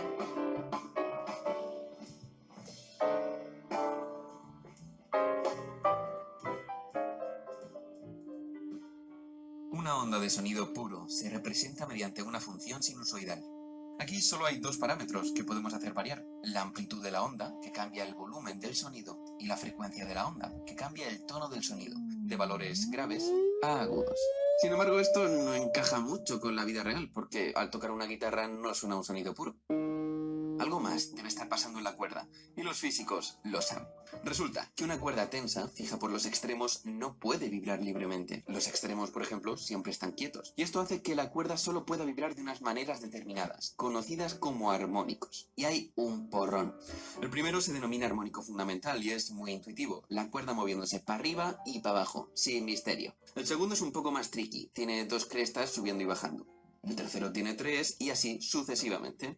S8: Una onda de sonido puro se representa mediante una función sinusoidal. Aquí solo hay 2 parámetros que podemos hacer variar. La amplitud de la onda, que cambia el volumen del sonido, y la frecuencia de la onda, que cambia el tono del sonido, de valores graves a agudos. Sin embargo, esto no encaja mucho con la vida real, porque al tocar una guitarra no suena un sonido puro. Algo más debe estar pasando en la cuerda, y los físicos lo saben. Resulta que una cuerda tensa, fija por los extremos, no puede vibrar libremente. Los extremos, por ejemplo, siempre están quietos. Y esto hace que la cuerda solo pueda vibrar de unas maneras determinadas, conocidas como armónicos. Y hay un porrón. El primero se denomina armónico fundamental y es muy intuitivo. La cuerda moviéndose para arriba y para abajo, sin misterio. El segundo es un poco más tricky. Tiene 2 crestas subiendo y bajando. El tercero tiene 3 y así sucesivamente.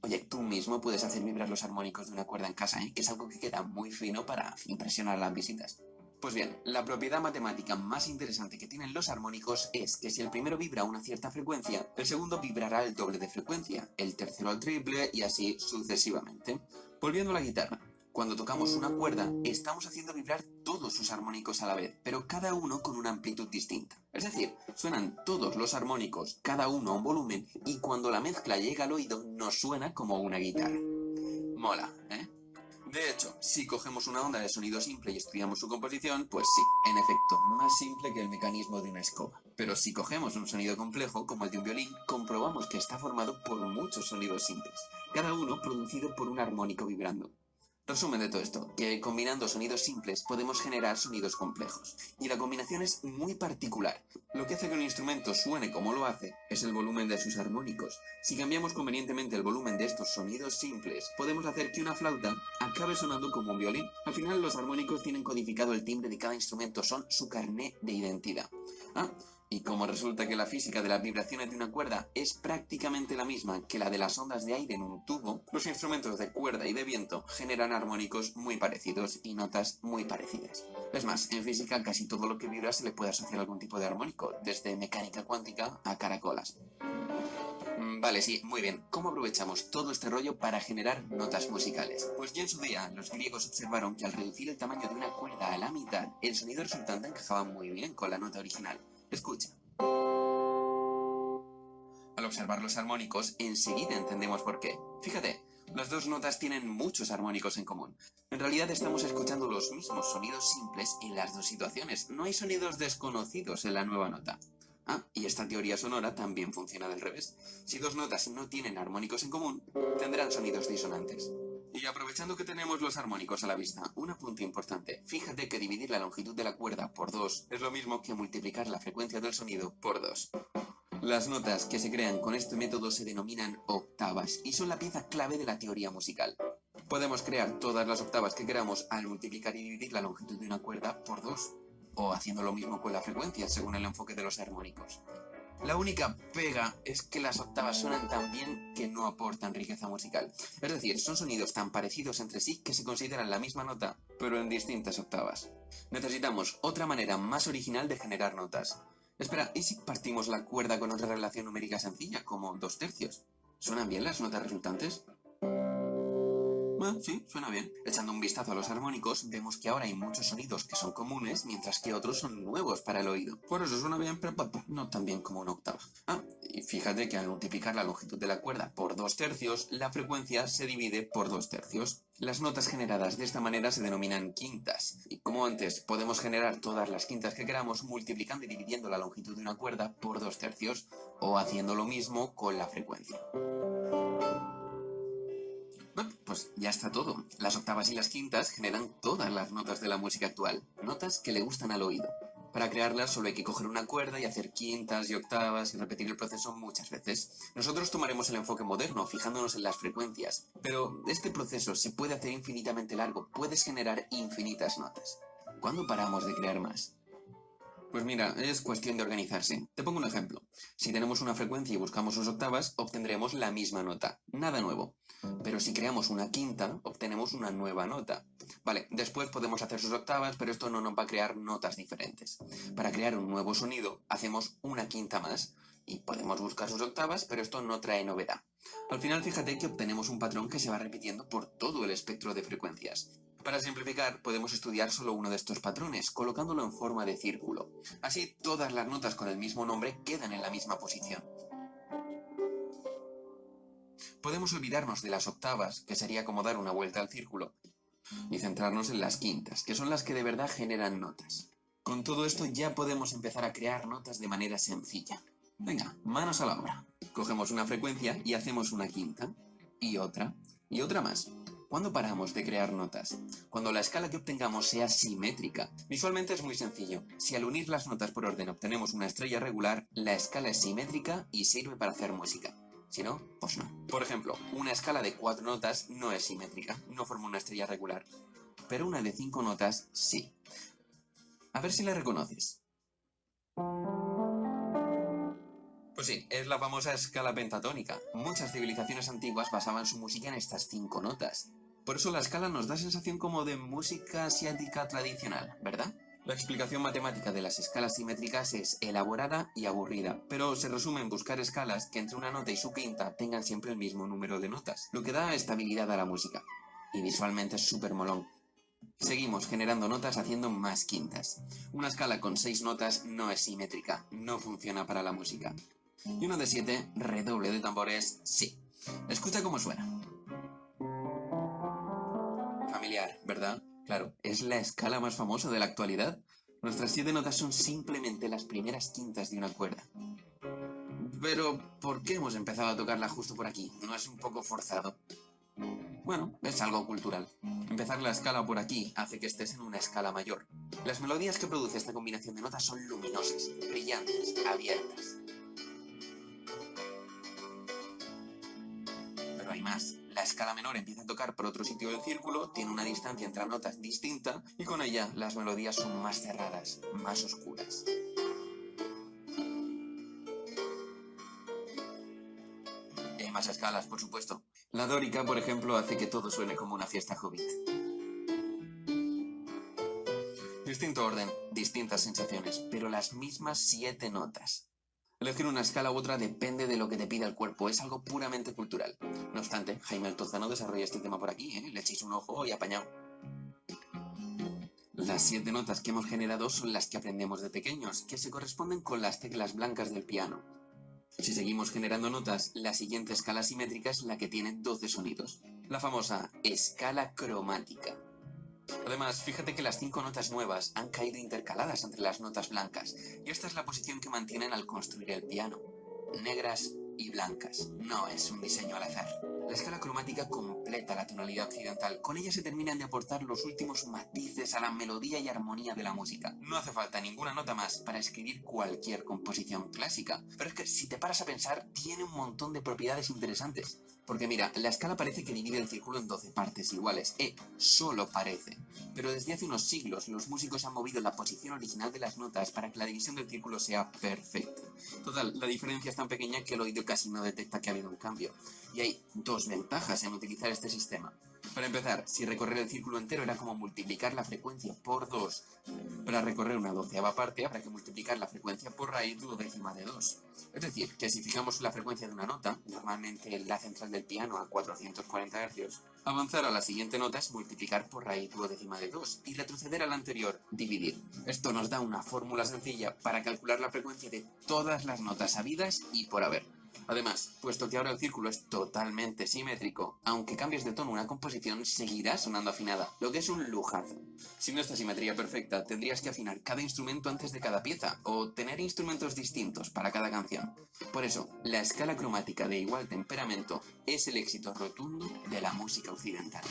S8: Oye, tú mismo puedes hacer vibrar los armónicos de una cuerda en casa, que es algo que queda muy fino para impresionar a las visitas. Pues bien, la propiedad matemática más interesante que tienen los armónicos es que si el primero vibra a una cierta frecuencia, el segundo vibrará al doble de frecuencia, el tercero al triple y así sucesivamente. Volviendo a la guitarra. Cuando tocamos una cuerda, estamos haciendo vibrar todos sus armónicos a la vez, pero cada uno con una amplitud distinta. Es decir, suenan todos los armónicos, cada uno a un volumen, y cuando la mezcla llega al oído, nos suena como una guitarra. Mola, ¿eh? De hecho, si cogemos una onda de sonido simple y estudiamos su composición, pues sí, en efecto, más simple que el mecanismo de una escoba. Pero si cogemos un sonido complejo, como el de un violín, comprobamos que está formado por muchos sonidos simples, cada uno producido por un armónico vibrando. Resumen de todo esto, que combinando sonidos simples podemos generar sonidos complejos. Y la combinación es muy particular. Lo que hace que un instrumento suene como lo hace es el volumen de sus armónicos. Si cambiamos convenientemente el volumen de estos sonidos simples, podemos hacer que una flauta acabe sonando como un violín. Al final los armónicos tienen codificado el timbre de cada instrumento, son su carné de identidad. Y como resulta que la física de las vibraciones de una cuerda es prácticamente la misma que la de las ondas de aire en un tubo, los instrumentos de cuerda y de viento generan armónicos muy parecidos y notas muy parecidas. Es más, en física casi todo lo que vibra se le puede asociar a algún tipo de armónico, desde mecánica cuántica a caracolas. Vale, sí, muy bien. ¿Cómo aprovechamos todo este rollo para generar notas musicales? Pues ya en su día, los griegos observaron que al reducir el tamaño de una cuerda a la mitad, el sonido resultante encajaba muy bien con la nota original. Escucha. Al observar los armónicos, enseguida entendemos por qué. Fíjate, las dos notas tienen muchos armónicos en común. En realidad estamos escuchando los mismos sonidos simples en las dos situaciones. No hay sonidos desconocidos en la nueva nota. Y esta teoría sonora también funciona del revés. Si dos notas no tienen armónicos en común, tendrán sonidos disonantes. Y aprovechando que tenemos los armónicos a la vista, un apunte importante. Fíjate que dividir la longitud de la cuerda por 2 es lo mismo que multiplicar la frecuencia del sonido por 2. Las notas que se crean con este método se denominan octavas y son la pieza clave de la teoría musical. Podemos crear todas las octavas que queramos al multiplicar y dividir la longitud de una cuerda por 2, o haciendo lo mismo con la frecuencia según el enfoque de los armónicos. La única pega es que las octavas suenan tan bien que no aportan riqueza musical. Es decir, son sonidos tan parecidos entre sí que se consideran la misma nota, pero en distintas octavas. Necesitamos otra manera más original de generar notas. Espera, ¿y si partimos la cuerda con otra relación numérica sencilla, como 2/3? ¿Suenan bien las notas resultantes? Sí, suena bien. Echando un vistazo a los armónicos, vemos que ahora hay muchos sonidos que son comunes, mientras que otros son nuevos para el oído. Por eso suena bien, pero no tan bien como una octava. Y fíjate que al multiplicar la longitud de la cuerda por 2/3, la frecuencia se divide por 2/3. Las notas generadas de esta manera se denominan quintas. Y como antes, podemos generar todas las quintas que queramos multiplicando y dividiendo la longitud de una cuerda por 2/3, o haciendo lo mismo con la frecuencia. Bueno, pues ya está todo. Las octavas y las quintas generan todas las notas de la música actual, notas que le gustan al oído. Para crearlas solo hay que coger una cuerda y hacer quintas y octavas y repetir el proceso muchas veces. Nosotros tomaremos el enfoque moderno, fijándonos en las frecuencias, pero este proceso se puede hacer infinitamente largo, puedes generar infinitas notas. ¿Cuándo paramos de crear más? Pues mira, es cuestión de organizarse. Te pongo un ejemplo. Si tenemos una frecuencia y buscamos sus octavas, obtendremos la misma nota. Nada nuevo. Pero si creamos una quinta, obtenemos una nueva nota. Vale, después podemos hacer sus octavas, pero esto no nos va a crear notas diferentes. Para crear un nuevo sonido, hacemos una quinta más. Y podemos buscar sus octavas, pero esto no trae novedad. Al final, fíjate que obtenemos un patrón que se va repitiendo por todo el espectro de frecuencias. Para simplificar, podemos estudiar solo uno de estos patrones, colocándolo en forma de círculo. Así, todas las notas con el mismo nombre quedan en la misma posición. Podemos olvidarnos de las octavas, que sería como dar una vuelta al círculo, y centrarnos en las quintas, que son las que de verdad generan notas. Con todo esto ya podemos empezar a crear notas de manera sencilla. Venga, manos a la obra. Cogemos una frecuencia y hacemos una quinta, y otra más. ¿Cuándo paramos de crear notas? Cuando la escala que obtengamos sea simétrica. Visualmente es muy sencillo. Si al unir las notas por orden obtenemos una estrella regular, la escala es simétrica y sirve para hacer música. Si no, pues no. Por ejemplo, una escala de 4 notas no es simétrica, no forma una estrella regular. Pero una de 5 notas sí. A ver si la reconoces. Pues sí, es la famosa escala pentatónica. Muchas civilizaciones antiguas basaban su música en estas 5 notas. Por eso la escala nos da sensación como de música asiática tradicional, ¿verdad? La explicación matemática de las escalas simétricas es elaborada y aburrida, pero se resume en buscar escalas que entre una nota y su quinta tengan siempre el mismo número de notas, lo que da estabilidad a la música. y visualmente es súper molón. Seguimos generando notas haciendo más quintas. Una escala con 6 notas no es simétrica, no funciona para la música. Y una de 7, redoble de tambores, sí. Escucha cómo suena. Familiar, ¿verdad? Claro, es la escala más famosa de la actualidad. Nuestras 7 notas son simplemente las primeras quintas de una cuerda. Pero, ¿por qué hemos empezado a tocarla justo por aquí? ¿No es un poco forzado? Bueno, es algo cultural. Empezar la escala por aquí hace que estés en una escala mayor. Las melodías que produce esta combinación de notas son luminosas, brillantes, abiertas. Pero hay más. La escala menor empieza a tocar por otro sitio del círculo, tiene una distancia entre las notas distinta y con ella las melodías son más cerradas, más oscuras. Y hay más escalas, por supuesto. La dórica, por ejemplo, hace que todo suene como una fiesta hobbit. Distinto orden, distintas sensaciones, pero las mismas 7 notas. Elegir una escala u otra depende de lo que te pida el cuerpo, es algo puramente cultural. No obstante, Jaime Altozano desarrolla este tema por aquí, ¿eh? Le echéis un ojo y apañado. Las 7 notas que hemos generado son las que aprendemos de pequeños, que se corresponden con las teclas blancas del piano. Si seguimos generando notas, la siguiente escala simétrica es la que tiene 12 sonidos, la famosa escala cromática. Además, fíjate que las 5 notas nuevas han caído intercaladas entre las notas blancas, y esta es la posición que mantienen al construir el piano. Negras y blancas. No es un diseño al azar. La escala cromática completa la tonalidad occidental. Con ella se terminan de aportar los últimos matices a la melodía y armonía de la música. No hace falta ninguna nota más para escribir cualquier composición clásica. Pero es que si te paras a pensar, tiene un montón de propiedades interesantes. Porque mira, la escala parece que divide el círculo en 12 partes iguales. Solo parece. Pero desde hace unos siglos los músicos han movido la posición original de las notas para que la división del círculo sea perfecta. Total, la diferencia es tan pequeña que el oído casi no detecta que ha habido un cambio. Y hay 2 ventajas en utilizar este sistema. Para empezar, si recorrer el círculo entero era como multiplicar la frecuencia por 2. Para recorrer una 12ª parte habrá que multiplicar la frecuencia por raíz duodécima de 2. Es decir, que si fijamos la frecuencia de una nota, normalmente la central del piano a 440 Hz, avanzar a la siguiente nota es multiplicar por raíz duodécima de 2 y retroceder a la anterior, dividir. Esto nos da una fórmula sencilla para calcular la frecuencia de todas las notas habidas y por haber. Además, puesto que ahora el círculo es totalmente simétrico, aunque cambies de tono una composición seguirá sonando afinada, lo que es un lujazo. Sin esta simetría perfecta, tendrías que afinar cada instrumento antes de cada pieza, o tener instrumentos distintos para cada canción. Por eso, la escala cromática de igual temperamento es el éxito rotundo de la música occidental.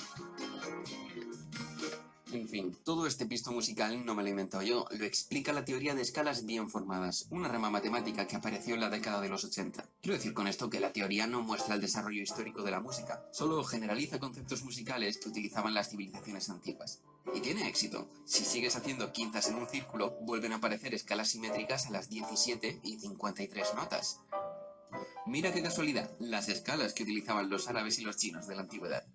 S8: En fin, todo este pisto musical no me lo he inventado yo, lo explica la teoría de escalas bien formadas, una rama matemática que apareció en la década de los 80. Quiero decir con esto que la teoría no muestra el desarrollo histórico de la música, solo generaliza conceptos musicales que utilizaban las civilizaciones antiguas. Y tiene éxito. Si sigues haciendo quintas en un círculo, vuelven a aparecer escalas simétricas a las 17 y 53 notas. Mira qué casualidad, las escalas que utilizaban los árabes y los chinos de la antigüedad.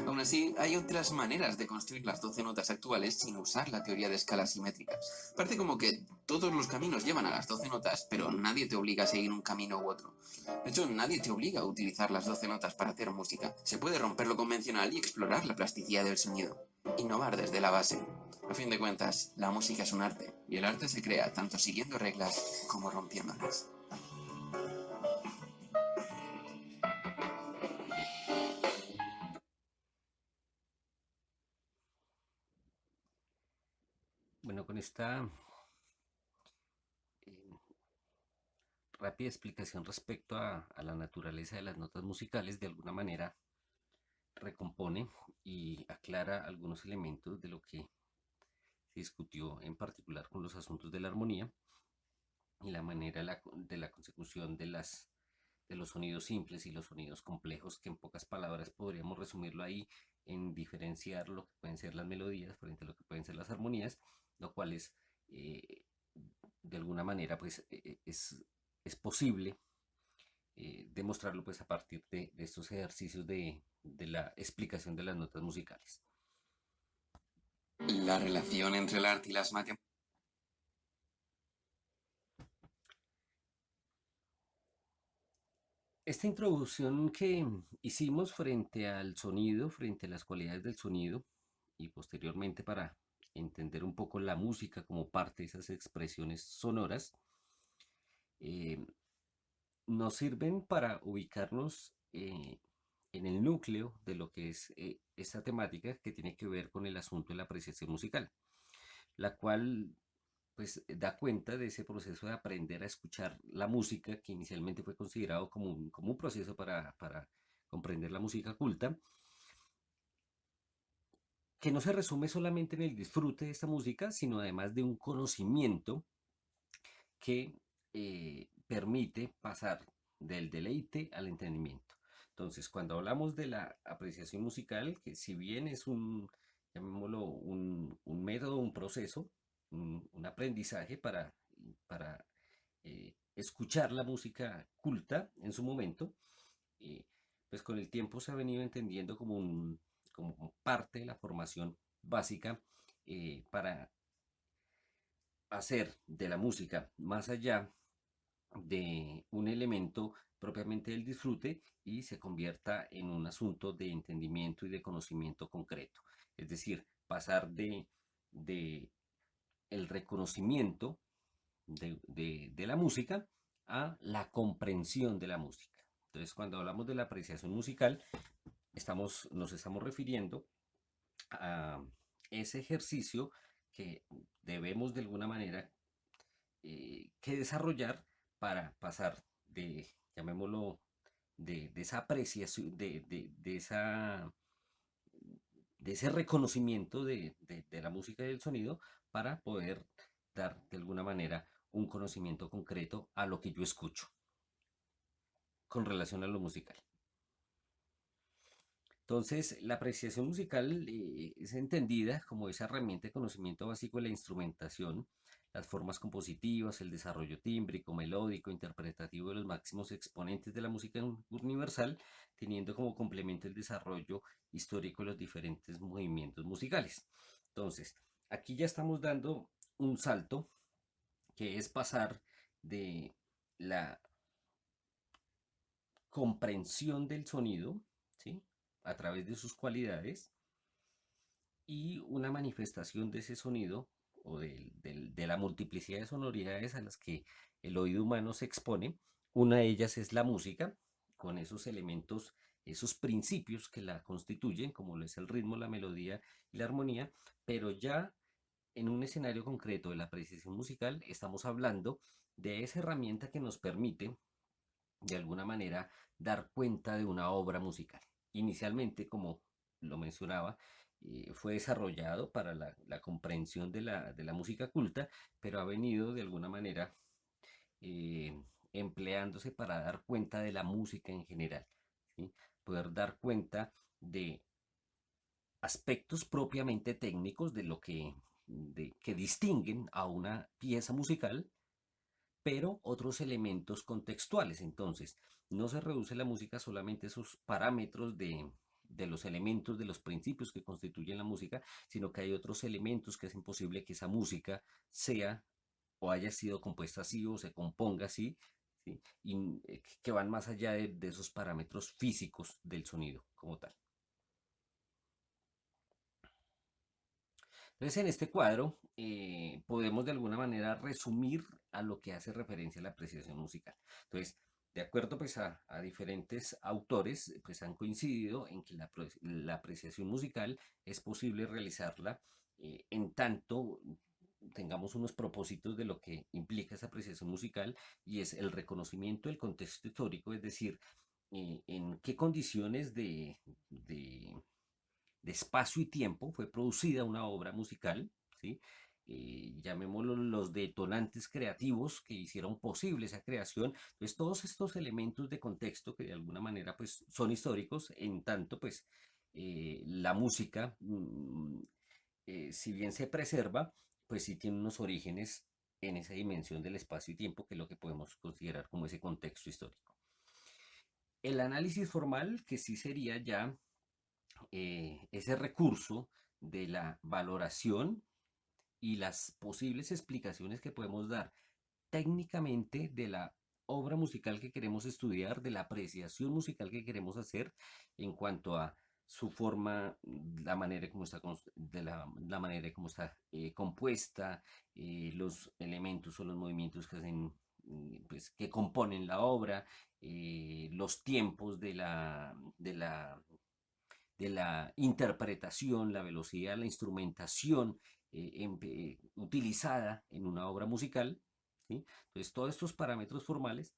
S8: Aún así, hay otras maneras de construir las 12 notas actuales sin usar la teoría de escalas simétricas. Parece como que todos los caminos llevan a las 12 notas, pero nadie te obliga a seguir un camino u otro. De hecho, nadie te obliga a utilizar las 12 notas para hacer música. Se puede romper lo convencional y explorar la plasticidad del sonido. Innovar desde la base. A fin de cuentas, la música es un arte, y el arte se crea tanto siguiendo reglas como rompiéndolas.
S1: Bueno, con esta eh, rápida explicación respecto a la naturaleza de las notas musicales, de alguna manera recompone y aclara algunos elementos de lo que se discutió en particular con los asuntos de la armonía y la manera de la consecución de los sonidos simples y los sonidos complejos, que en pocas palabras podríamos resumirlo ahí en diferenciar lo que pueden ser las melodías frente a lo que pueden ser las armonías, lo cual es de alguna manera pues es posible demostrarlo pues a partir de estos ejercicios de la explicación de las notas musicales.
S8: La relación entre el arte y las matemáticas.
S1: Esta introducción que hicimos frente al sonido, frente a las cualidades del sonido y posteriormente para entender un poco la música como parte de esas expresiones sonoras, eh, nos sirven para ubicarnos en el núcleo de lo que es esta temática que tiene que ver con el asunto de la apreciación musical, la cual pues da cuenta de ese proceso de aprender a escuchar la música que inicialmente fue considerado como un proceso para comprender la música culta, que no se resume solamente en el disfrute de esta música, sino además de un conocimiento que permite pasar del deleite al entendimiento. Entonces, cuando hablamos de la apreciación musical, que si bien es llamémoslo, un método, un proceso, un aprendizaje para escuchar la música culta en su momento, pues con el tiempo se ha venido entendiendo como parte de la formación básica para hacer de la música más allá de un elemento propiamente del disfrute y se convierta en un asunto de entendimiento y de conocimiento concreto. Es decir, pasar de el reconocimiento de la música a la comprensión de la música. Entonces, cuando hablamos de la apreciación musical, nos estamos refiriendo a ese ejercicio que debemos de alguna manera que desarrollar para pasar llamémoslo, de esa apreciación, de ese reconocimiento de la música y del sonido para poder dar de alguna manera un conocimiento concreto a lo que yo escucho con relación a lo musical. Entonces, la apreciación musical es entendida como esa herramienta de conocimiento básico de la instrumentación, las formas compositivas, el desarrollo tímbrico, melódico, interpretativo de los máximos exponentes de la música universal, teniendo como complemento el desarrollo histórico de los diferentes movimientos musicales. Entonces, aquí ya estamos dando un salto que es pasar de la comprensión del sonido, ¿sí?, a través de sus cualidades y una manifestación de ese sonido o de la multiplicidad de sonoridades a las que el oído humano se expone. Una de ellas es la música, con esos elementos, esos principios que la constituyen, como lo es el ritmo, la melodía y la armonía, pero ya en un escenario concreto de la apreciación musical estamos hablando de esa herramienta que nos permite de alguna manera dar cuenta de una obra musical. Inicialmente, como lo mencionaba, fue desarrollado para la comprensión de la música culta, pero ha venido de alguna manera empleándose para dar cuenta de la música en general, ¿sí? Poder dar cuenta de aspectos propiamente técnicos de lo que distinguen a una pieza musical, pero otros elementos contextuales. Entonces, no se reduce la música solamente a esos parámetros de los elementos, de los principios que constituyen la música, sino que hay otros elementos que hacen posible que esa música sea o haya sido compuesta así o se componga así, ¿sí?, y que van más allá de esos parámetros físicos del sonido como tal. Entonces, en este cuadro podemos de alguna manera resumir a lo que hace referencia a la apreciación musical. Entonces, de acuerdo pues a diferentes autores, pues han coincidido en que la apreciación musical es posible realizarla en tanto tengamos unos propósitos de lo que implica esa apreciación musical, y es el reconocimiento del contexto histórico, es decir, en qué condiciones de espacio y tiempo fue producida una obra musical, ¿sí? Llamémoslo los detonantes creativos que hicieron posible esa creación. Entonces, todos estos elementos de contexto que de alguna manera pues, son históricos, en tanto pues la música, si bien se preserva, pues sí tiene unos orígenes en esa dimensión del espacio y tiempo, que es lo que podemos considerar como ese contexto histórico. El análisis formal, que sí sería ya ese recurso de la valoración y las posibles explicaciones que podemos dar técnicamente de la obra musical que queremos estudiar, de la apreciación musical que queremos hacer en cuanto a su forma, la manera como está, la manera como está compuesta, los elementos o los movimientos que hacen, pues, que componen la obra, los tiempos de la interpretación, la velocidad, la instrumentación utilizada en una obra musical, ¿sí? Entonces, todos estos parámetros formales,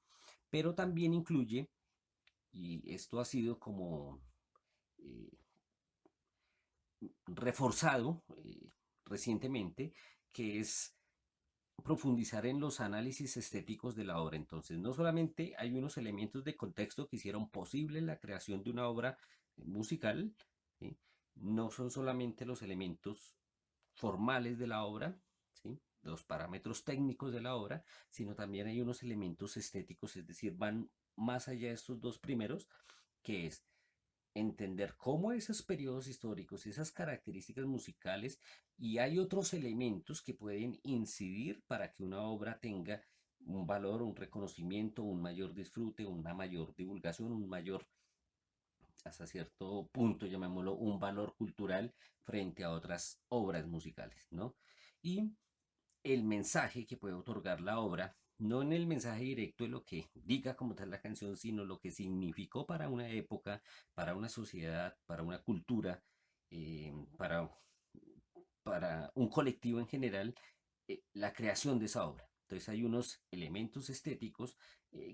S1: pero también incluye, y esto ha sido como eh, reforzado recientemente, que es profundizar en los análisis estéticos de la obra. Entonces, no solamente hay unos elementos de contexto que hicieron posible la creación de una obra musical, ¿sí? No son solamente los elementos formales de la obra, ¿sí? Los parámetros técnicos de la obra, sino también hay unos elementos estéticos, es decir, van más allá de estos dos primeros, que es entender cómo esos periodos históricos, esas características musicales, y hay otros elementos que pueden incidir para que una obra tenga un valor, un reconocimiento, un mayor disfrute, una mayor divulgación, un mayor, hasta cierto punto, llamémoslo, un valor cultural frente a otras obras musicales, ¿no? Y el mensaje que puede otorgar la obra, no en el mensaje directo de lo que diga como tal la canción, sino lo que significó para una época, para una sociedad, para una cultura, eh, para, para un colectivo en general, la creación de esa obra. Entonces hay unos elementos estéticos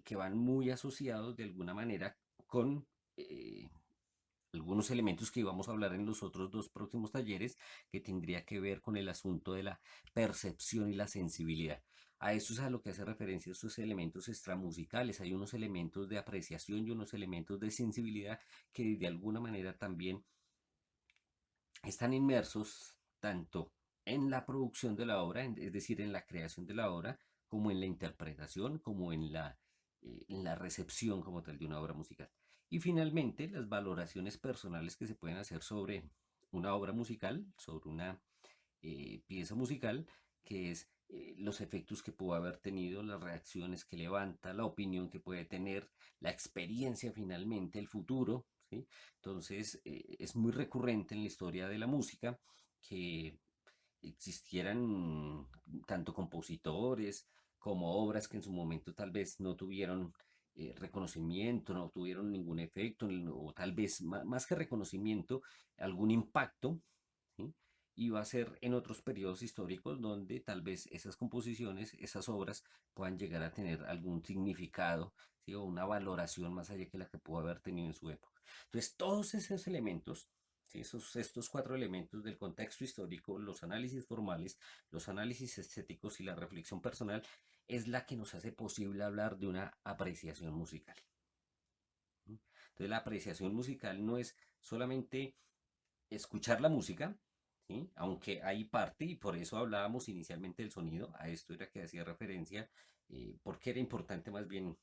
S1: que van muy asociados de alguna manera con algunos elementos que íbamos a hablar en los otros dos próximos talleres, que tendría que ver con el asunto de la percepción y la sensibilidad. A eso es a lo que hace referencia esos elementos extramusicales. Hay unos elementos de apreciación y unos elementos de sensibilidad que de alguna manera también están inmersos tanto en la producción de la obra, es decir, en la creación de la obra, como en la interpretación, como en la recepción como tal de una obra musical. Y finalmente, las valoraciones personales que se pueden hacer sobre una obra musical, sobre una pieza musical, que es los efectos que pudo haber tenido, las reacciones que levanta, la opinión que puede tener, la experiencia finalmente, el futuro, ¿sí? Entonces, es muy recurrente en la historia de la música que existieran tanto compositores como obras que en su momento tal vez no tuvieron reconocimiento, no tuvieron ningún efecto, o tal vez más que reconocimiento, algún impacto, ¿sí? Y va a ser en otros periodos históricos donde tal vez esas composiciones, esas obras puedan llegar a tener algún significado, ¿sí? O una valoración más allá que la que pudo haber tenido en su época. Entonces, todos esos elementos, ¿sí? Estos cuatro elementos del contexto histórico, los análisis formales, los análisis estéticos y la reflexión personal, es la que nos hace posible hablar de una apreciación musical. Entonces, la apreciación musical no es solamente escuchar la música, ¿sí? Aunque hay parte, y por eso hablábamos inicialmente del sonido, a esto era que hacía referencia, porque era importante más bien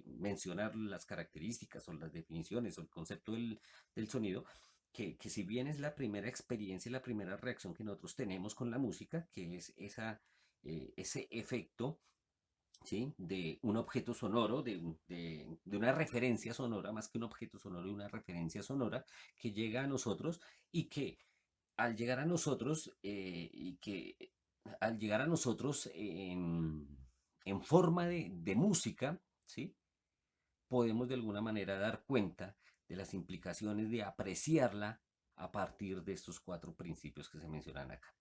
S1: mencionar las características o las definiciones o el concepto del sonido, que si bien es la primera experiencia y la primera reacción que nosotros tenemos con la música, que es ese efecto, ¿sí? De un objeto sonoro, de una referencia sonora, más que un objeto sonoro, y una referencia sonora que llega a nosotros y que al llegar a nosotros, al llegar a nosotros en forma de música, ¿sí? Podemos de alguna manera dar cuenta de las implicaciones de apreciarla a partir de estos cuatro principios que se mencionan acá,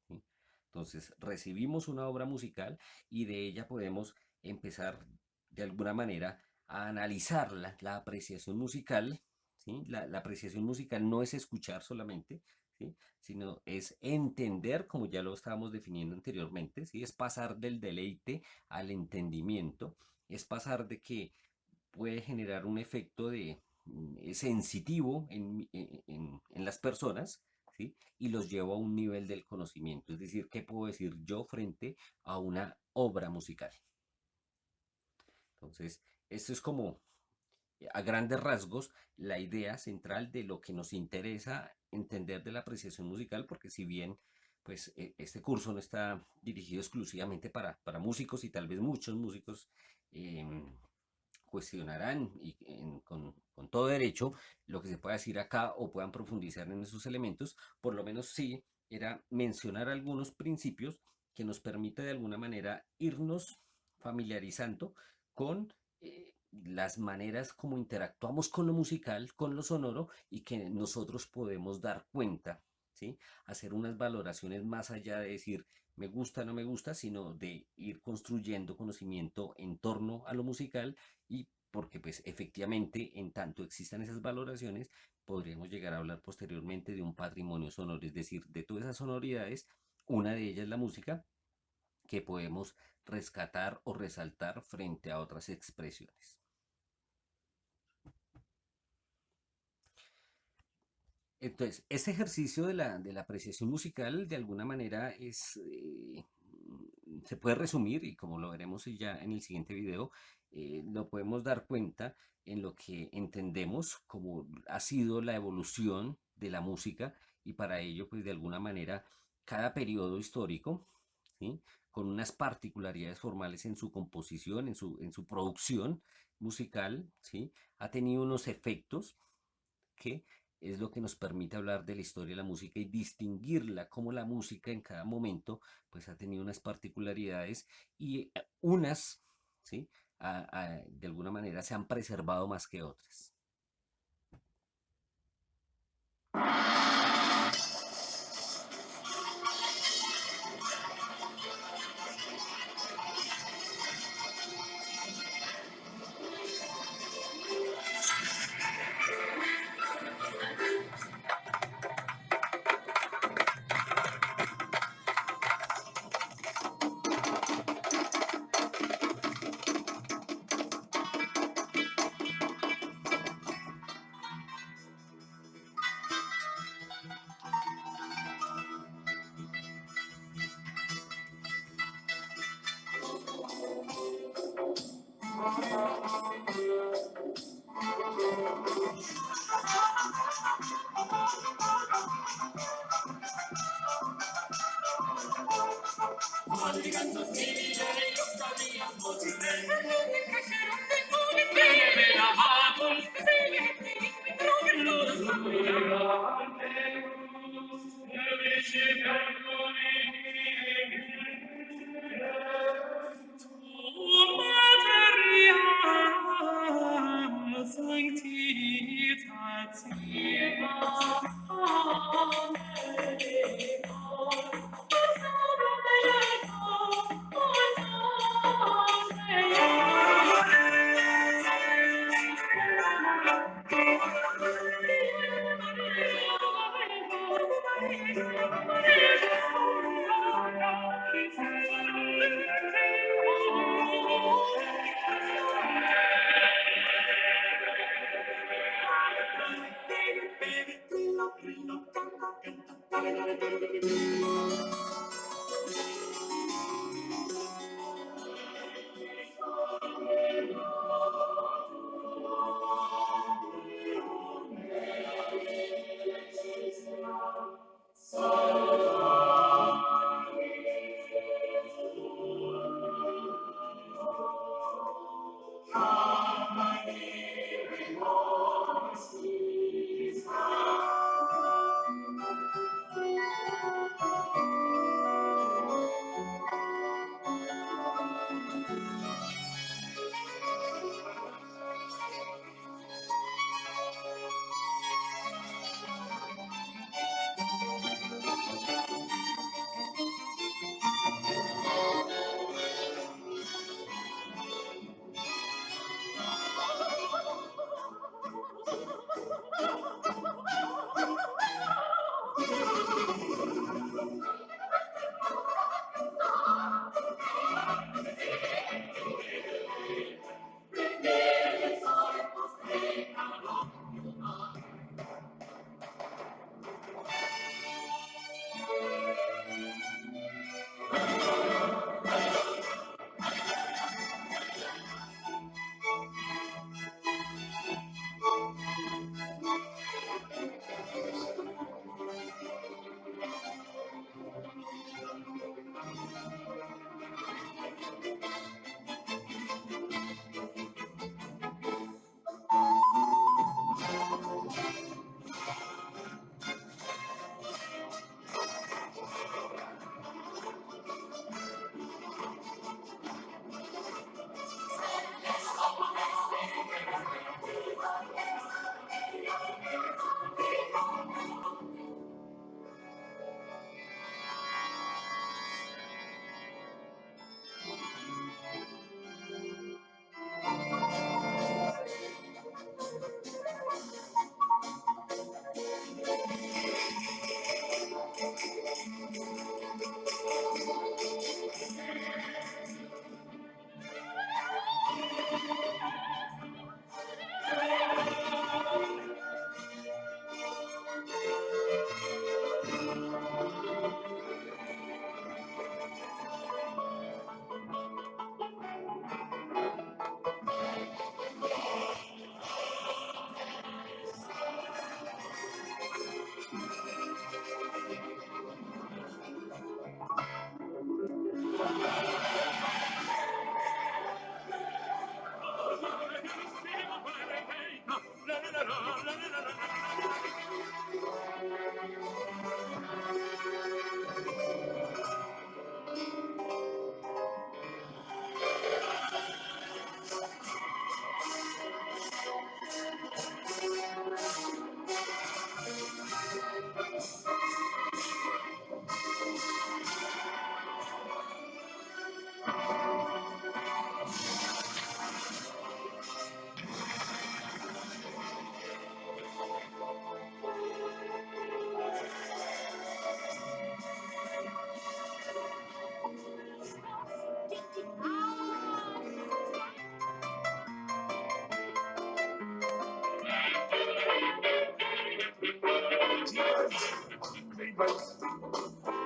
S1: ¿sí? Entonces, recibimos una obra musical y de ella podemos empezar de alguna manera a analizarla, la apreciación musical, ¿sí? La apreciación musical no es escuchar solamente, ¿sí? Sino es entender, como ya lo estábamos definiendo anteriormente, ¿sí? Es pasar del deleite al entendimiento, es pasar de que puede generar un efecto sensitivo en las personas, ¿sí? Y los llevo a un nivel del conocimiento, es decir, ¿qué puedo decir yo frente a una obra musical? Entonces, esto es como, a grandes rasgos, la idea central de lo que nos interesa entender de la apreciación musical, porque si bien pues este curso no está dirigido exclusivamente para músicos, y tal vez muchos músicos cuestionarán y con todo derecho lo que se pueda decir acá o puedan profundizar en esos elementos. Por lo menos sí era mencionar algunos principios que nos permite de alguna manera irnos familiarizando con las maneras como interactuamos con lo musical, con lo sonoro, y que nosotros podemos dar cuenta, ¿sí? Hacer unas valoraciones más allá de decir me gusta, no me gusta, sino de ir construyendo conocimiento en torno a lo musical, y porque pues efectivamente en tanto existan esas valoraciones podríamos llegar a hablar posteriormente de un patrimonio sonoro, es decir, de todas esas sonoridades, una de ellas la música, que podemos rescatar o resaltar frente a otras expresiones. Entonces, ese ejercicio de la apreciación musical de alguna manera se puede resumir, y como lo veremos ya en el siguiente video, lo podemos dar cuenta en lo que entendemos como ha sido la evolución de la música, y para ello, pues de alguna manera, cada periodo histórico, ¿sí? Con unas particularidades formales en su composición, en su producción musical, ¿sí? Ha tenido unos efectos que es lo que nos permite hablar de la historia de la música y distinguirla, como la música en cada momento pues ha tenido unas particularidades, y unas, ¿sí? De alguna manera se han preservado más que otras.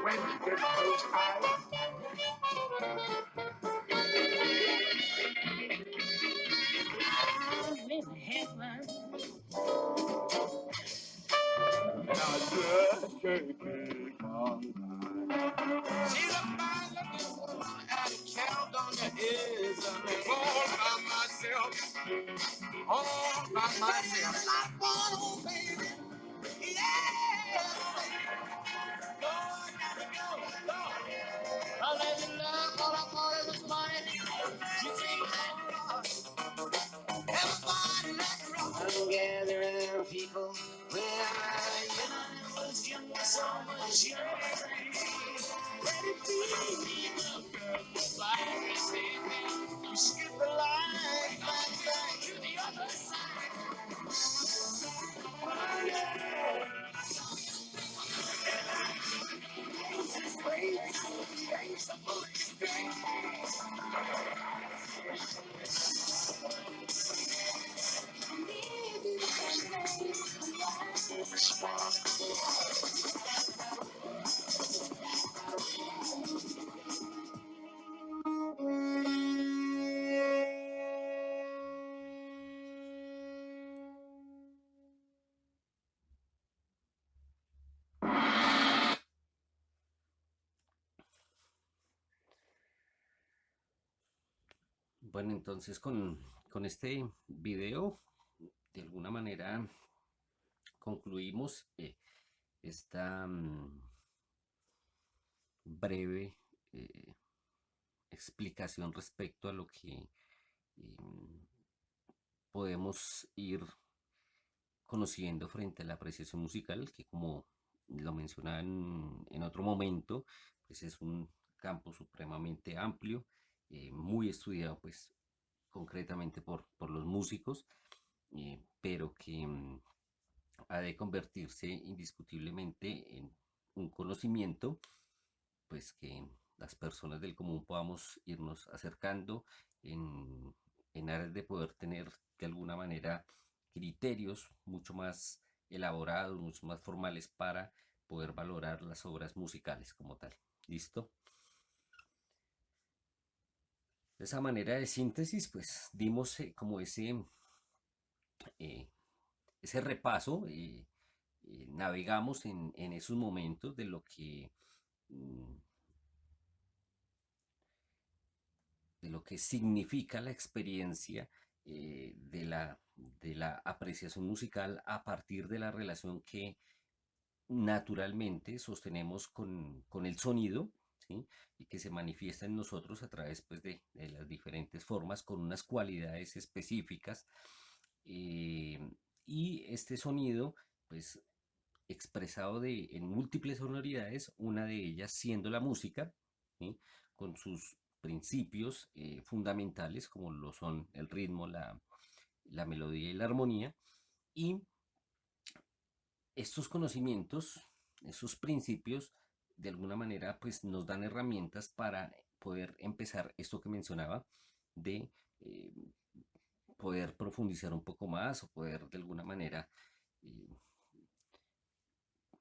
S6: When you get those eyes, I'm in heaven. She's a fine looking woman. I count on the hills and all by myself. All by myself. Not one old baby. Yeah. Lord, gotta go. Lord. I let you love all I thought it was money. You see, Lord. Everybody let it roll. I'm gathering people where I was young, so much younger. Let it be the girl like this. You skip the line, back to the other side. Oh, yeah. This way, change the police thing.
S1: Bueno, entonces con este video, de alguna manera, concluimos esta breve explicación respecto a lo que podemos ir conociendo frente a la apreciación musical, que como lo mencionaba en otro momento, pues es un campo supremamente amplio, muy estudiado pues concretamente por los músicos, pero que ha de convertirse indiscutiblemente en un conocimiento pues que las personas del común podamos irnos acercando en aras de poder tener de alguna manera criterios mucho más elaborados, mucho más formales para poder valorar las obras musicales como tal. ¿Listo? De esa manera de síntesis, pues dimos como ese repaso, navegamos en esos momentos de lo que significa la experiencia de la apreciación musical a partir de la relación que naturalmente sostenemos con el sonido, ¿sí? Y que se manifiesta en nosotros a través pues, de las diferentes formas con unas cualidades específicas, y este sonido pues expresado en múltiples sonoridades, una de ellas siendo la música, ¿sí? Con sus principios fundamentales como lo son el ritmo, la melodía y la armonía, y estos conocimientos, esos principios de alguna manera pues nos dan herramientas para poder empezar esto que mencionaba de poder profundizar un poco más o poder de alguna manera eh,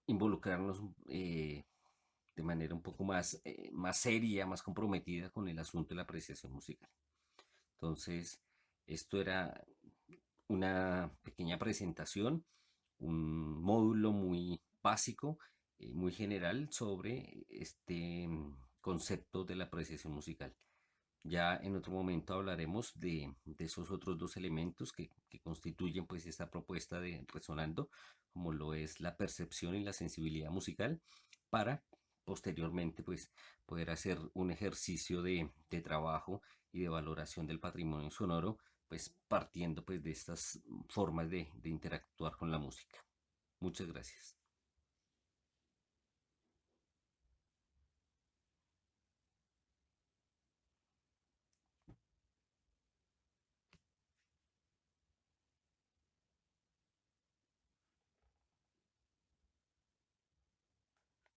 S1: involucrarnos de manera un poco más seria, más comprometida con el asunto de la apreciación musical. Entonces, esto era una pequeña presentación, un módulo muy básico, muy general sobre este concepto de la apreciación musical. Ya en otro momento hablaremos de esos otros dos elementos que constituyen pues esta propuesta de Resonando, como lo es la percepción y la sensibilidad musical, para posteriormente pues poder hacer un ejercicio de trabajo y de valoración del patrimonio sonoro, pues partiendo pues de estas formas de interactuar con la música. Muchas gracias.